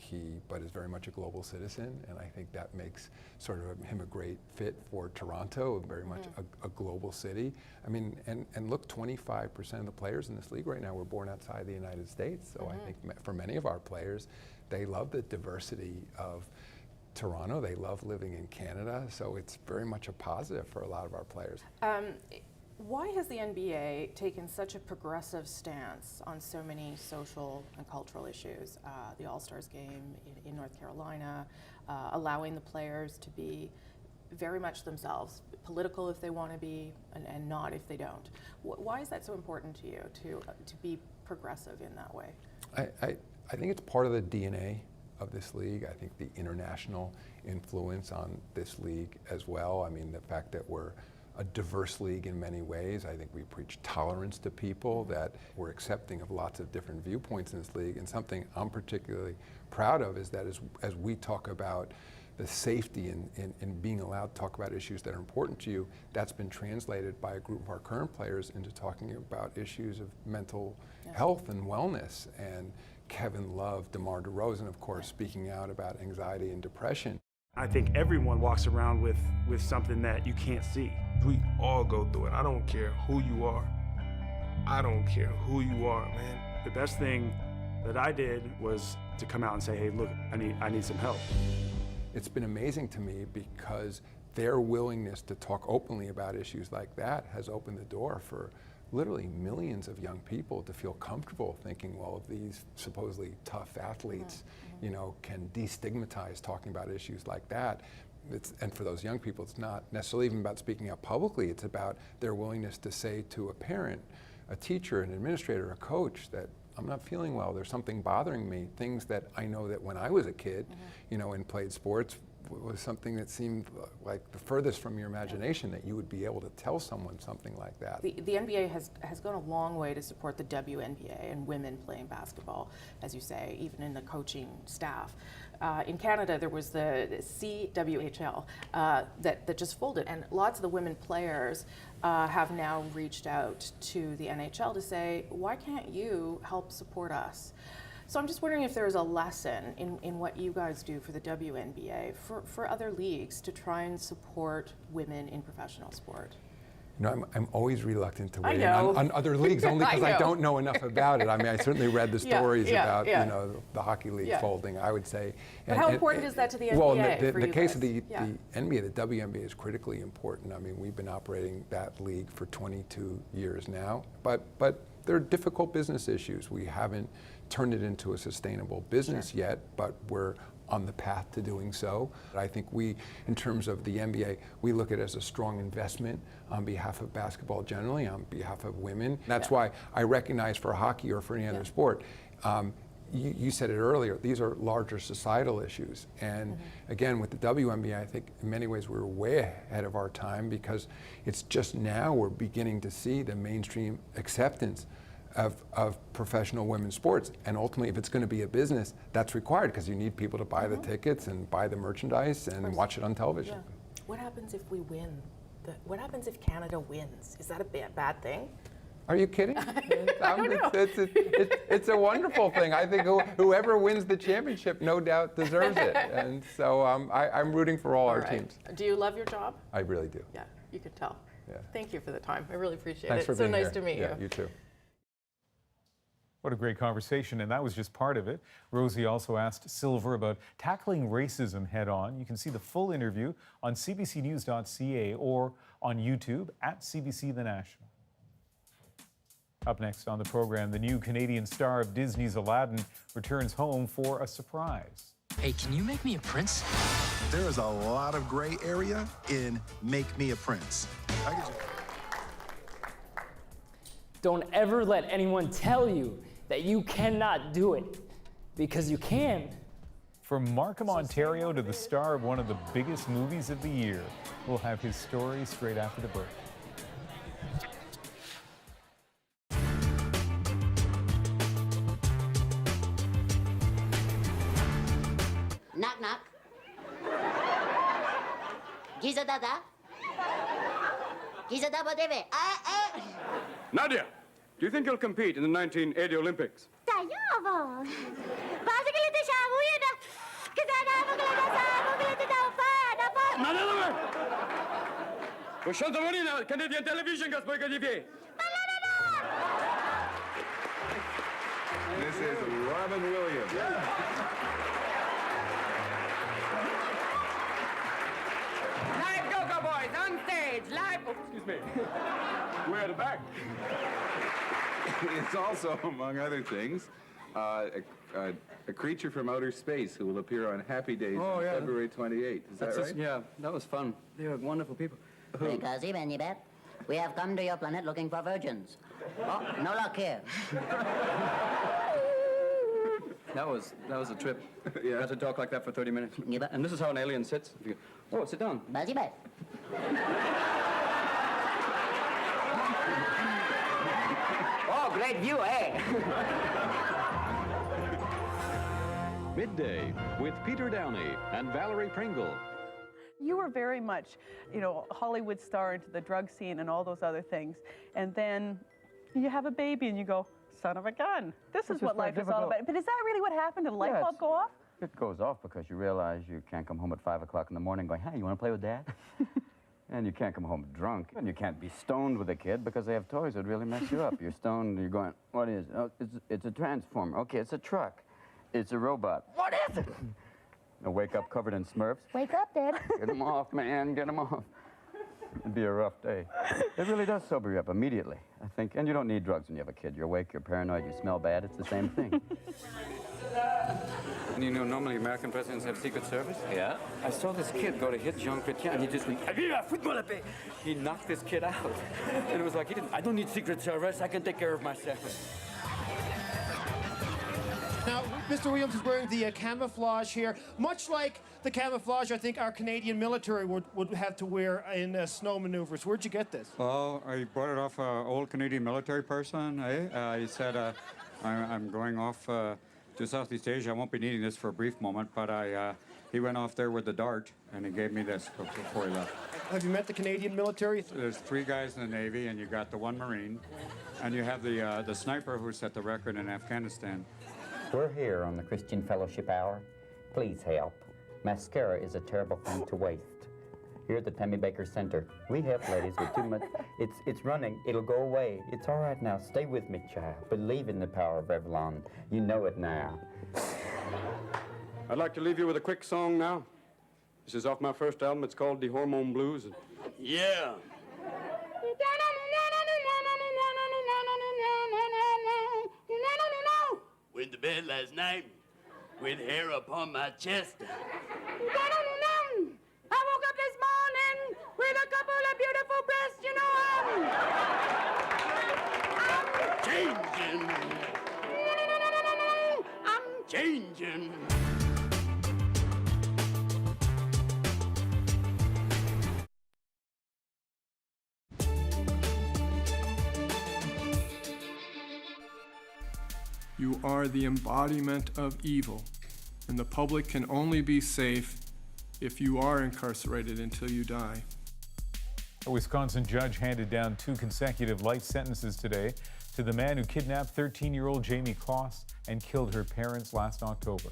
Speaker 21: but is very much a global citizen, and I think that makes sort of him a great fit for Toronto, very much a global city. I mean, and look, 25% of the players in this league right now were born outside the United States, so I think for many of our players, they love the diversity of Toronto, they love living in Canada, so it's very much a positive for a lot of our players.
Speaker 24: Why has the NBA taken such a progressive stance on so many social and cultural issues? The All-Stars game in North Carolina, allowing the players to be very much themselves, political if they want to be, and not if they don't. Why is that so important to you, to be progressive in that way?
Speaker 21: I think it's part of the DNA of this league. I think the international influence on this league as well. I mean, the fact that we're a diverse league in many ways. I think we preach tolerance to people, that we're accepting of lots of different viewpoints in this league. And something I'm particularly proud of is that as we talk about the safety and being allowed to talk about issues that are important to you, that's been translated by a group of our current players into talking about issues of mental health and wellness. And Kevin Love, DeMar DeRozan, of course, speaking out about anxiety and depression.
Speaker 3: I think everyone walks around with something that you can't see.
Speaker 8: We all go through it. I don't care who you are. I don't care who you are, man.
Speaker 3: The best thing that I did was to come out and say, hey, look, I need some help.
Speaker 21: It's been amazing to me because their willingness to talk openly about issues like that has opened the door for literally millions of young people to feel comfortable thinking, well, these supposedly tough athletes, you know, can destigmatize talking about issues like that. And for those young people, it's not necessarily even about speaking out publicly. It's about their willingness to say to a parent, a teacher, an administrator, a coach that I'm not feeling well, there's something bothering me. Things that I know that when I was a kid, you know, and played sports, was something that seemed like the furthest from your imagination, that you would be able to tell someone something like that.
Speaker 24: The NBA has gone a long way to support the WNBA and women playing basketball, as you say, even in the coaching staff. In Canada, there was the CWHL that just folded, and lots of the women players have now reached out to the NHL to say, why can't you help support us? So I'm just wondering if there's a lesson in what you guys do for the WNBA for other leagues to try and support women in professional sport.
Speaker 21: You know, I'm always reluctant to weigh in on other leagues, only because I don't know enough about it. I mean, I certainly read the stories about you know, the hockey league folding, I would say.
Speaker 24: But how important is that to the NBA?
Speaker 21: Well, the case of the NBA, the WNBA is critically important. I mean, we've been operating that league for 22 years now, but there are difficult business issues. We haven't turned it into a sustainable business yet, but we're on the path to doing so. I think we, in terms of the NBA, we look at it as a strong investment on behalf of basketball generally, on behalf of women. That's why I recognize for hockey or for any other sport, you said it earlier, these are larger societal issues. And again, with the WNBA, I think in many ways we're way ahead of our time, because it's just now we're beginning to see the mainstream acceptance of professional women's sports. And ultimately, if it's going to be a business, that's required, because you need people to buy the tickets and buy the merchandise and watch it on television.
Speaker 24: What happens if we win? What happens if Canada wins? Is that a bad thing?
Speaker 21: Are you kidding? It's a wonderful thing. I think whoever wins the championship no doubt deserves it. And so I'm rooting for all our teams.
Speaker 24: Do you love your job?
Speaker 21: I really do.
Speaker 24: Yeah, you can tell. Yeah. Thank you for the time. I really appreciate
Speaker 21: Thanks
Speaker 24: it.
Speaker 21: For
Speaker 24: so
Speaker 21: being
Speaker 24: nice
Speaker 21: here.
Speaker 24: to meet
Speaker 21: you.
Speaker 24: you.
Speaker 21: You too.
Speaker 1: What a great conversation, and that was just part of it. Rosie also asked Silver about tackling racism head on. You can see the full interview on cbcnews.ca or on YouTube at CBC The National. Up next on the program, the new Canadian star of Disney's Aladdin returns home for a surprise.
Speaker 11: Hey, can you make me a prince?
Speaker 12: There is a lot of gray area in Make Me a Prince.
Speaker 13: Don't ever let anyone tell you that you cannot do it, because you can.
Speaker 1: From Markham, Ontario to the star of one of the biggest movies of the year. We'll have his story straight after the break.
Speaker 15: Knock, knock. Giza dada. Giza daba debe.
Speaker 27: Nadia, do you think you'll compete in the 1980 Olympics?
Speaker 15: Ta Yawa. Basically, Shabuya.
Speaker 9: Manila! Washington Marina, Canadian Television, Gaspar Gadivier.
Speaker 4: This is Robin Williams.
Speaker 9: Live Go-Go Boys on stage, live. Oh, excuse me. We're at the back.
Speaker 4: It's also, among other things, a creature from outer space who will appear on Happy Days on February 28th. Is that right?
Speaker 5: Yeah, that was fun. They were wonderful people.
Speaker 15: Because even you bet, we have come to your planet looking for virgins. Oh, no luck here.
Speaker 5: That was a trip. You had to talk like that for 30 minutes. And this is how an alien sits. Oh, sit down.
Speaker 15: Bazzy bet.
Speaker 5: Oh, great view, eh?
Speaker 14: Midday with Peter Downey and Valerie Pringle.
Speaker 16: You were very much, Hollywood star into the drug scene and all those other things. And then you have a baby and you go, son of a gun. This is what life is all about. But is that really what happened? Did a light bulb go off?
Speaker 18: It goes off because you realize you can't come home at 5 o'clock in the morning going, hey, you want to play with Dad? And you can't come home drunk. And you can't be stoned with a kid because they have toys that really mess you up. You're stoned, you're going, what is it? Oh, it's a transformer. Okay, it's a truck. It's a robot. What is it? You'll wake up covered in Smurfs.
Speaker 15: Wake up, Dad.
Speaker 18: Get them off, man. Get them off. It'd be a rough day. It really does sober you up immediately, I think. And you don't need drugs when you have a kid. You're awake, you're paranoid, you smell bad. It's the same thing. You know, normally American presidents have Secret Service. Yeah. I saw this kid go to hit Jean Chrétien, and he just went, he knocked this kid out. And it was like, I don't need Secret Service. I can take care of myself.
Speaker 19: Now, Mr. Williams is wearing the camouflage here, much like the camouflage I think our Canadian military would have to wear in snow maneuvers. Where'd you get this?
Speaker 27: Well, I bought it off an old Canadian military person. He said, I'm going off to Southeast Asia. I won't be needing this for a brief moment, but he went off there with the dart, and he gave me this before he left.
Speaker 19: Have you met the Canadian military?
Speaker 27: There's 3 guys in the Navy, and you got the 1 Marine, and you have the sniper who set the record in Afghanistan.
Speaker 18: We're here on the Christian Fellowship Hour. Please help. Mascara is a terrible thing to waste. Here at the Tammy Baker Center, we help ladies with too much. It's running. It'll go away. It's all right now. Stay with me, child. Believe in the power of Revlon. You know it now.
Speaker 5: I'd like to leave you with a quick song now. This is off my first album. It's called The Hormone Blues. Yeah.
Speaker 28: Went to bed last night with hair upon my chest.
Speaker 23: I woke up this morning with a couple of beautiful breasts,
Speaker 28: Changing.
Speaker 23: I'm
Speaker 28: changing.
Speaker 8: You are the embodiment of evil, and the public can only be safe if you are incarcerated until you die.
Speaker 1: A Wisconsin judge handed down 2 consecutive life sentences today to the man who kidnapped 13-year-old Jamie Kloss and killed her parents last October.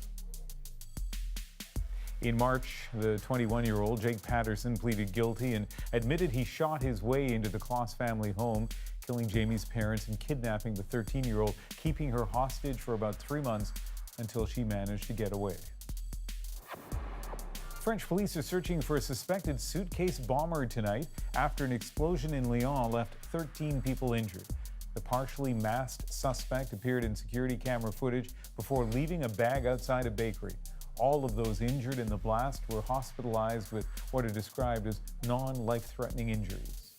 Speaker 1: In March, the 21-year-old Jake Patterson pleaded guilty and admitted he shot his way into the Kloss family home, killing Jamie's parents and kidnapping the 13-year-old, keeping her hostage for about 3 months until she managed to get away. French police are searching for a suspected suitcase bomber tonight after an explosion in Lyon left 13 people injured. The partially masked suspect appeared in security camera footage before leaving a bag outside a bakery. All of those injured in the blast were hospitalized with what are described as non-life-threatening injuries.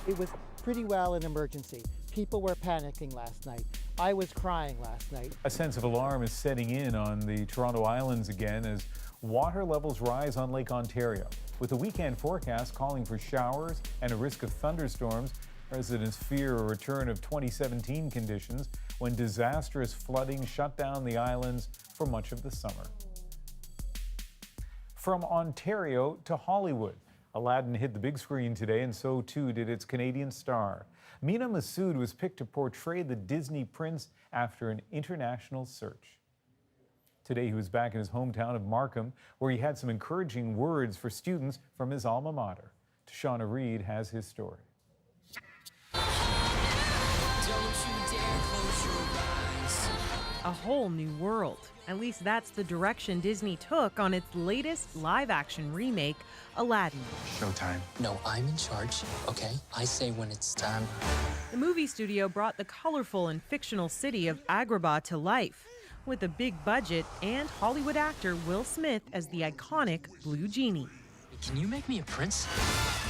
Speaker 29: It was pretty well an emergency. People were panicking last night. I was crying last night.
Speaker 1: A sense of alarm is setting in on the Toronto Islands again as water levels rise on Lake Ontario. With the weekend forecast calling for showers and a risk of thunderstorms, residents fear a return of 2017 conditions when disastrous flooding shut down the islands for much of the summer. From Ontario to Hollywood, Aladdin hit the big screen today, and so too did its Canadian star. Mina Massoud was picked to portray the Disney prince after an international search. Today he was back in his hometown of Markham, where he had some encouraging words for students from his alma mater. Tashana Reed has his story.
Speaker 24: A whole new world. At least that's the direction Disney took on its latest live-action remake, Aladdin.
Speaker 11: Showtime. No, I'm in charge, okay? I say when it's time.
Speaker 24: The movie studio brought the colorful and fictional city of Agrabah to life, with a big budget and Hollywood actor Will Smith as the iconic Blue Genie.
Speaker 11: Can you make me a prince?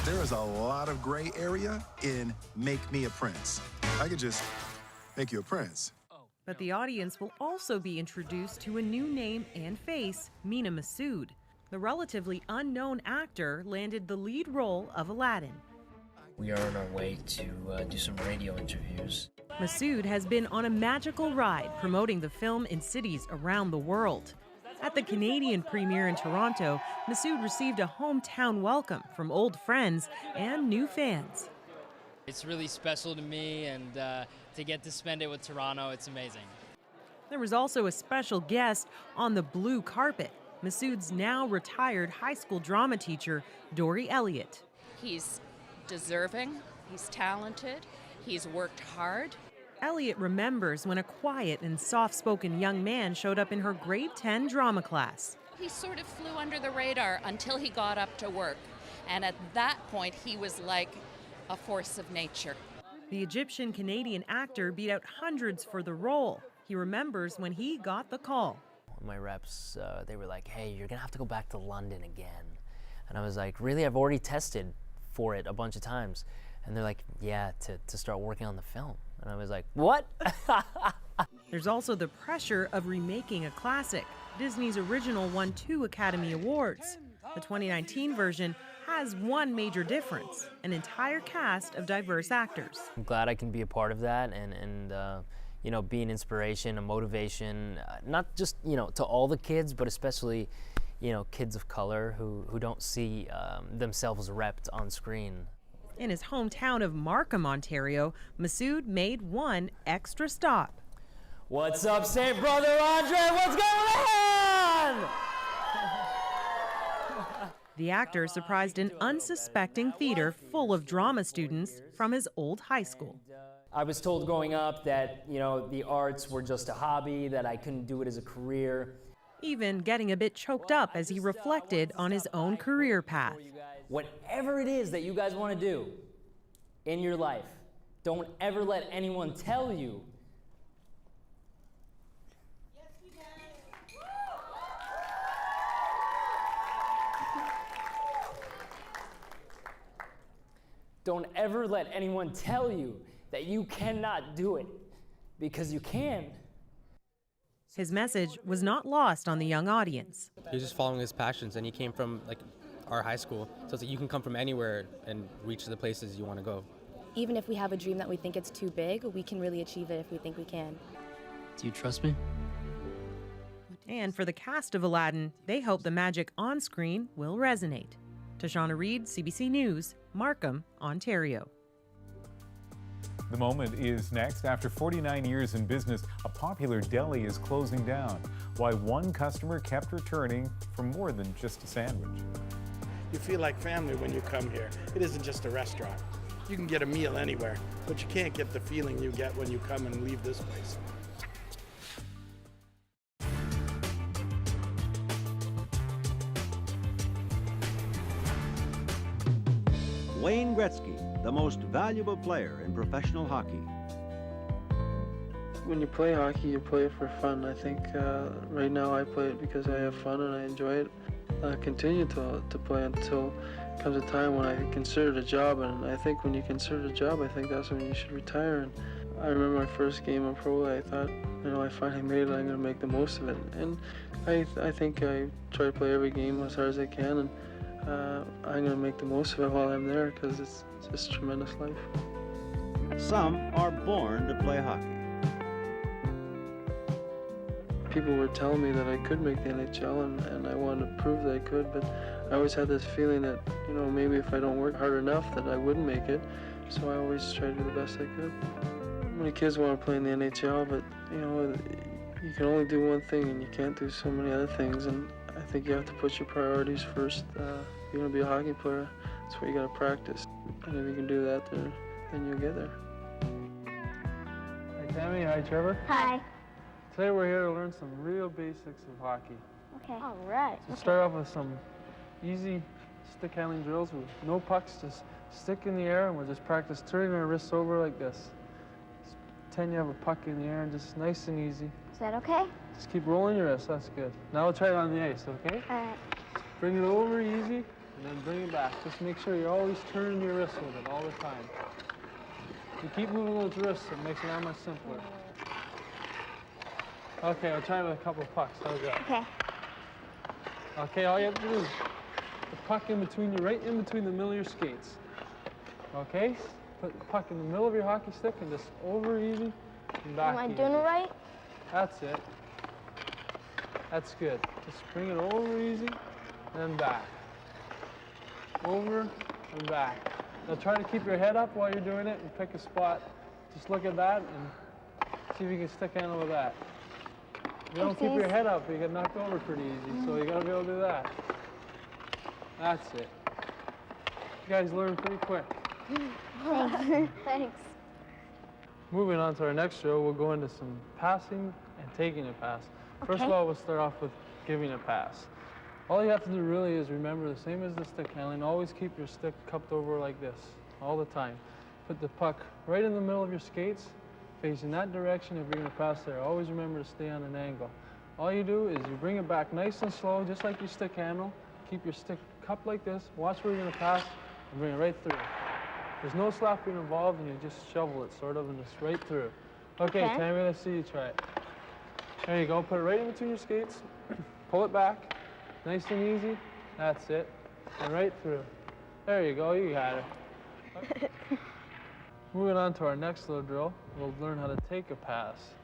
Speaker 12: There is a lot of gray area in Make Me a Prince. I could just make you a prince.
Speaker 24: But the audience will also be introduced to a new name and face, Mina Massoud. The relatively unknown actor landed the lead role of Aladdin.
Speaker 11: We are on our way to do some radio interviews.
Speaker 24: Massoud has been on a magical ride promoting the film in cities around the world. At the Canadian premiere in Toronto, Massoud received a hometown welcome from old friends and new fans.
Speaker 13: It's really special to me, and to get to spend it with Toronto, it's amazing.
Speaker 24: There was also a special guest on the blue carpet, Massoud's now retired high school drama teacher, Dory Elliott.
Speaker 23: He's deserving, he's talented, he's worked hard.
Speaker 24: Elliott remembers when a quiet and soft-spoken young man showed up in her grade 10 drama class.
Speaker 23: He sort of flew under the radar until he got up to work. And at that point, he was like a force of nature.
Speaker 24: The Egyptian-Canadian actor beat out hundreds for the role. He remembers when he got the call.
Speaker 11: My reps, they were like, hey, you're gonna have to go back to London again. And I was like, really? I've already tested for it a bunch of times. And they're like, yeah, to start working on the film. And I was like, what?
Speaker 24: There's also the pressure of remaking a classic. Disney's original won 2 Academy Awards. The 2019 version has one major difference, an entire cast of diverse actors.
Speaker 11: I'm glad I can be a part of that and you know, be an inspiration, a motivation, not just, you know, to all the kids, but especially, you know, kids of color who don't see themselves repped on screen.
Speaker 24: In his hometown of Markham, Ontario, Massoud made one extra stop.
Speaker 13: What's up, St. Brother Andre? What's going on?
Speaker 24: The actor surprised an unsuspecting theater full of drama students from his old high school.
Speaker 13: I was told growing up that, you know, the arts were just a hobby, that I couldn't do it as a career.
Speaker 24: Even getting a bit choked up as he reflected on his own career path.
Speaker 13: Whatever it is that you guys want to do in your life, don't ever let anyone tell you don't ever let anyone tell you that you cannot do it, because you can.
Speaker 24: His message was not lost on the young audience.
Speaker 2: He was just following his passions, and he came from our high school, so it's like you can come from anywhere and reach the places you want to go.
Speaker 6: Even if we have a dream that we think it's too big, we can really achieve it if we think we can.
Speaker 11: Do you trust me?
Speaker 24: And for the cast of Aladdin, they hope the magic on screen will resonate. Tashana Reed, CBC News, Markham, Ontario.
Speaker 1: The Moment is next. After 49 years in business, a popular deli is closing down. Why one customer kept returning for more than just a sandwich.
Speaker 7: You feel like family when you come here. It isn't just a restaurant. You can get a meal anywhere, but you can't get the feeling you get when you come and leave this place.
Speaker 10: Wayne Gretzky, the most valuable player in professional hockey.
Speaker 17: When you play hockey, you play it for fun. I think right now I play it because I have fun and I enjoy it. I continue to play until comes a time when I consider it a job, and I think when you consider it a job, I think that's when you should retire. And I remember my first game of pro, I thought, you know, I finally made it, I'm going to make the most of it. And I think I try to play every game as hard as I can, and I'm going to make the most of it while I'm there, because it's just a tremendous life.
Speaker 10: Some are born to play hockey.
Speaker 17: People were telling me that I could make the NHL, and I wanted to prove that I could, but I always had this feeling that, maybe if I don't work hard enough that I wouldn't make it. So I always try to do the best I could. Many kids want to play in the NHL, but, you can only do one thing and you can't do so many other things. And I think you have to put your priorities first. You're going to be a hockey player. That's what you got to practice. And if you can do that, then you'll get there.
Speaker 3: Hi, Tammy. Hi, Trevor.
Speaker 4: Hi.
Speaker 17: Today we're here to learn some real basics of hockey.
Speaker 4: Okay. All right.
Speaker 17: So start off with some easy stick handling drills with no pucks, just stick in the air, and we'll just practice turning our wrists over like this. Just pretend you have a puck in the air and just nice and easy.
Speaker 4: Is that okay?
Speaker 17: Just keep rolling your wrists, that's good. Now we'll try it on the ice, okay?
Speaker 4: All right.
Speaker 17: Bring it over easy, and then bring it back. Just make sure you're always turning your wrists with it all the time. If you keep moving those wrists, it makes it that much simpler. Okay, I'll try it with a couple of pucks. How's that?
Speaker 4: Okay.
Speaker 17: Okay, all you have to do is the puck in between you, right in between the middle of your skates. Okay? Put the puck in the middle of your hockey stick and just over easy and back.
Speaker 4: Am I
Speaker 17: easy.
Speaker 4: doing it right?
Speaker 17: That's it. That's good. Just bring it over easy and back. Over and back. Now try to keep your head up while you're doing it and pick a spot. Just look at that and see if you can stick handle with that. If you don't keep your head up, you get knocked over pretty easy, so you gotta be able to do that. That's it. You guys learn pretty quick.
Speaker 4: Thanks. Thanks.
Speaker 17: Moving on to our next drill, we'll go into some passing and taking a pass. First of all, we'll start off with giving a pass. All you have to do really is remember, the same as the stick handling, always keep your stick cupped over like this, all the time. Put the puck right in the middle of your skates, facing that direction if you're going to pass there. Always remember to stay on an angle. All you do is you bring it back nice and slow, just like your stick handle. Keep your stick cupped like this, watch where you're going to pass, and bring it right through. There's no slapping involved, and you just shovel it, sort of, and just right through. Okay, Tammy, let's see you try it. There you go, put it right in between your skates, pull it back, nice and easy, that's it, and right through. There you go, you got it. Moving on to our next little drill, we'll learn how to take a pass.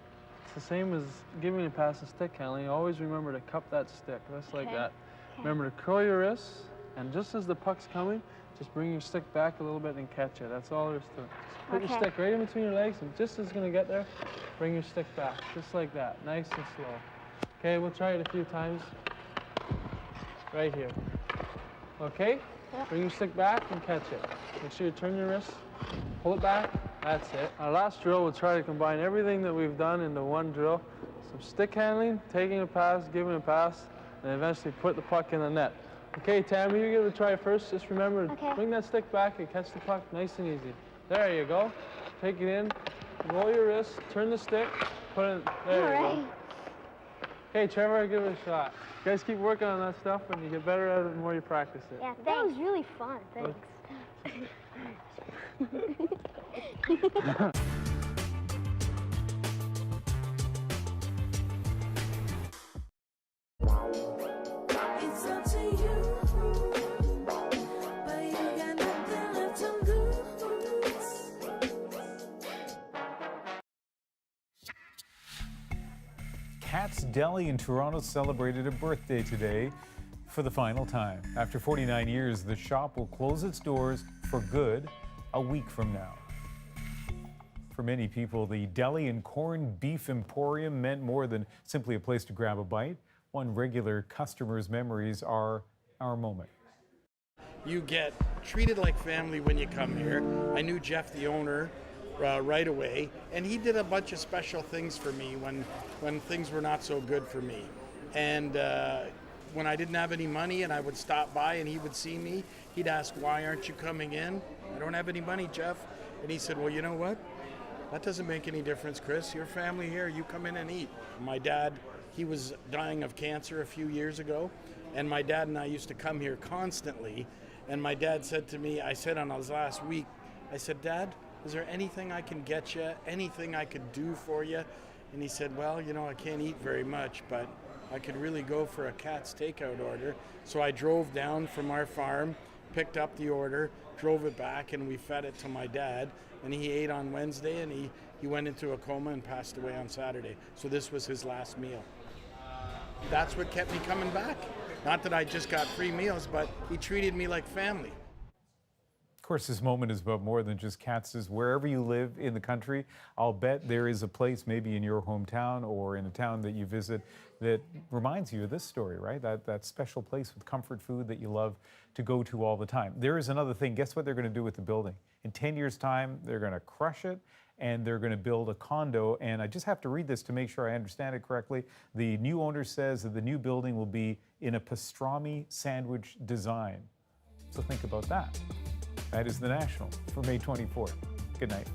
Speaker 17: It's the same as giving a pass and stick handling. Always remember to cup that stick, just like that. Remember to curl your wrists, and just as the puck's coming, just bring your stick back a little bit and catch it. That's all there is to it. Just put your stick right in between your legs, and just as it's going to get there, bring your stick back, just like that, nice and slow. Okay, we'll try it a few times. Right here. Okay? Bring your stick back and catch it. Make sure you turn your wrist, pull it back, that's it. Our last drill, we'll try to combine everything that we've done into one drill. Some stick handling, taking a pass, giving a pass, and eventually put the puck in the net. Okay, Tammy, you give it a try first. Just remember, bring that stick back and catch the puck nice and easy. There you go. Take it in, roll your wrist, turn the stick, put it in. There you go. Okay, Trevor, give it a shot. You guys keep working on that stuff, and you get better at it the more you practice it.
Speaker 4: Yeah, that was really fun. Thanks.
Speaker 9: It's up to you, but you got nothing left to lose.
Speaker 1: Kat's Deli in Toronto celebrated a birthday today for the final time. After 49 years, the shop will close its doors for good a week from now. For many people, the deli and corned beef emporium meant more than simply a place to grab a bite. One regular customer's memories are our moment.
Speaker 7: You get treated like family when you come here. I knew Jeff, the owner, right away, and he did a bunch of special things for me when things were not so good for me. And when I didn't have any money and I would stop by and he would see me, he'd ask, "Why aren't you coming in?" "I don't have any money, Jeff." And he said, "Well, you know what? That doesn't make any difference, Chris. Your family here, you come in and eat." My dad, he was dying of cancer a few years ago, and my dad and I used to come here constantly. And my dad said to me, I said on his last week, I said, "Dad, is there anything I can get you? Anything I could do for you?" And he said, "Well, you know, I can't eat very much, but I could really go for a Kat's takeout order." So I drove down from our farm, picked up the order, drove it back, and we fed it to my dad. And he ate on Wednesday, and he went into a coma and passed away on Saturday. So this was his last meal. That's what kept me coming back. Not that I just got free meals, but he treated me like family.
Speaker 1: Of course, this moment is about more than just cats. Is wherever you live in the country, I'll bet there is a place, maybe in your hometown or in a town that you visit, that reminds you of this story, right? That special place with comfort food that you love to go to all the time. There is another thing. Guess what they're going to do with the building? In 10 years' time, they're going to crush it and they're going to build a condo. And I just have to read this to make sure I understand it correctly. The new owner says that the new building will be in a pastrami sandwich design. So think about that. That is The National for May 24th. Good night.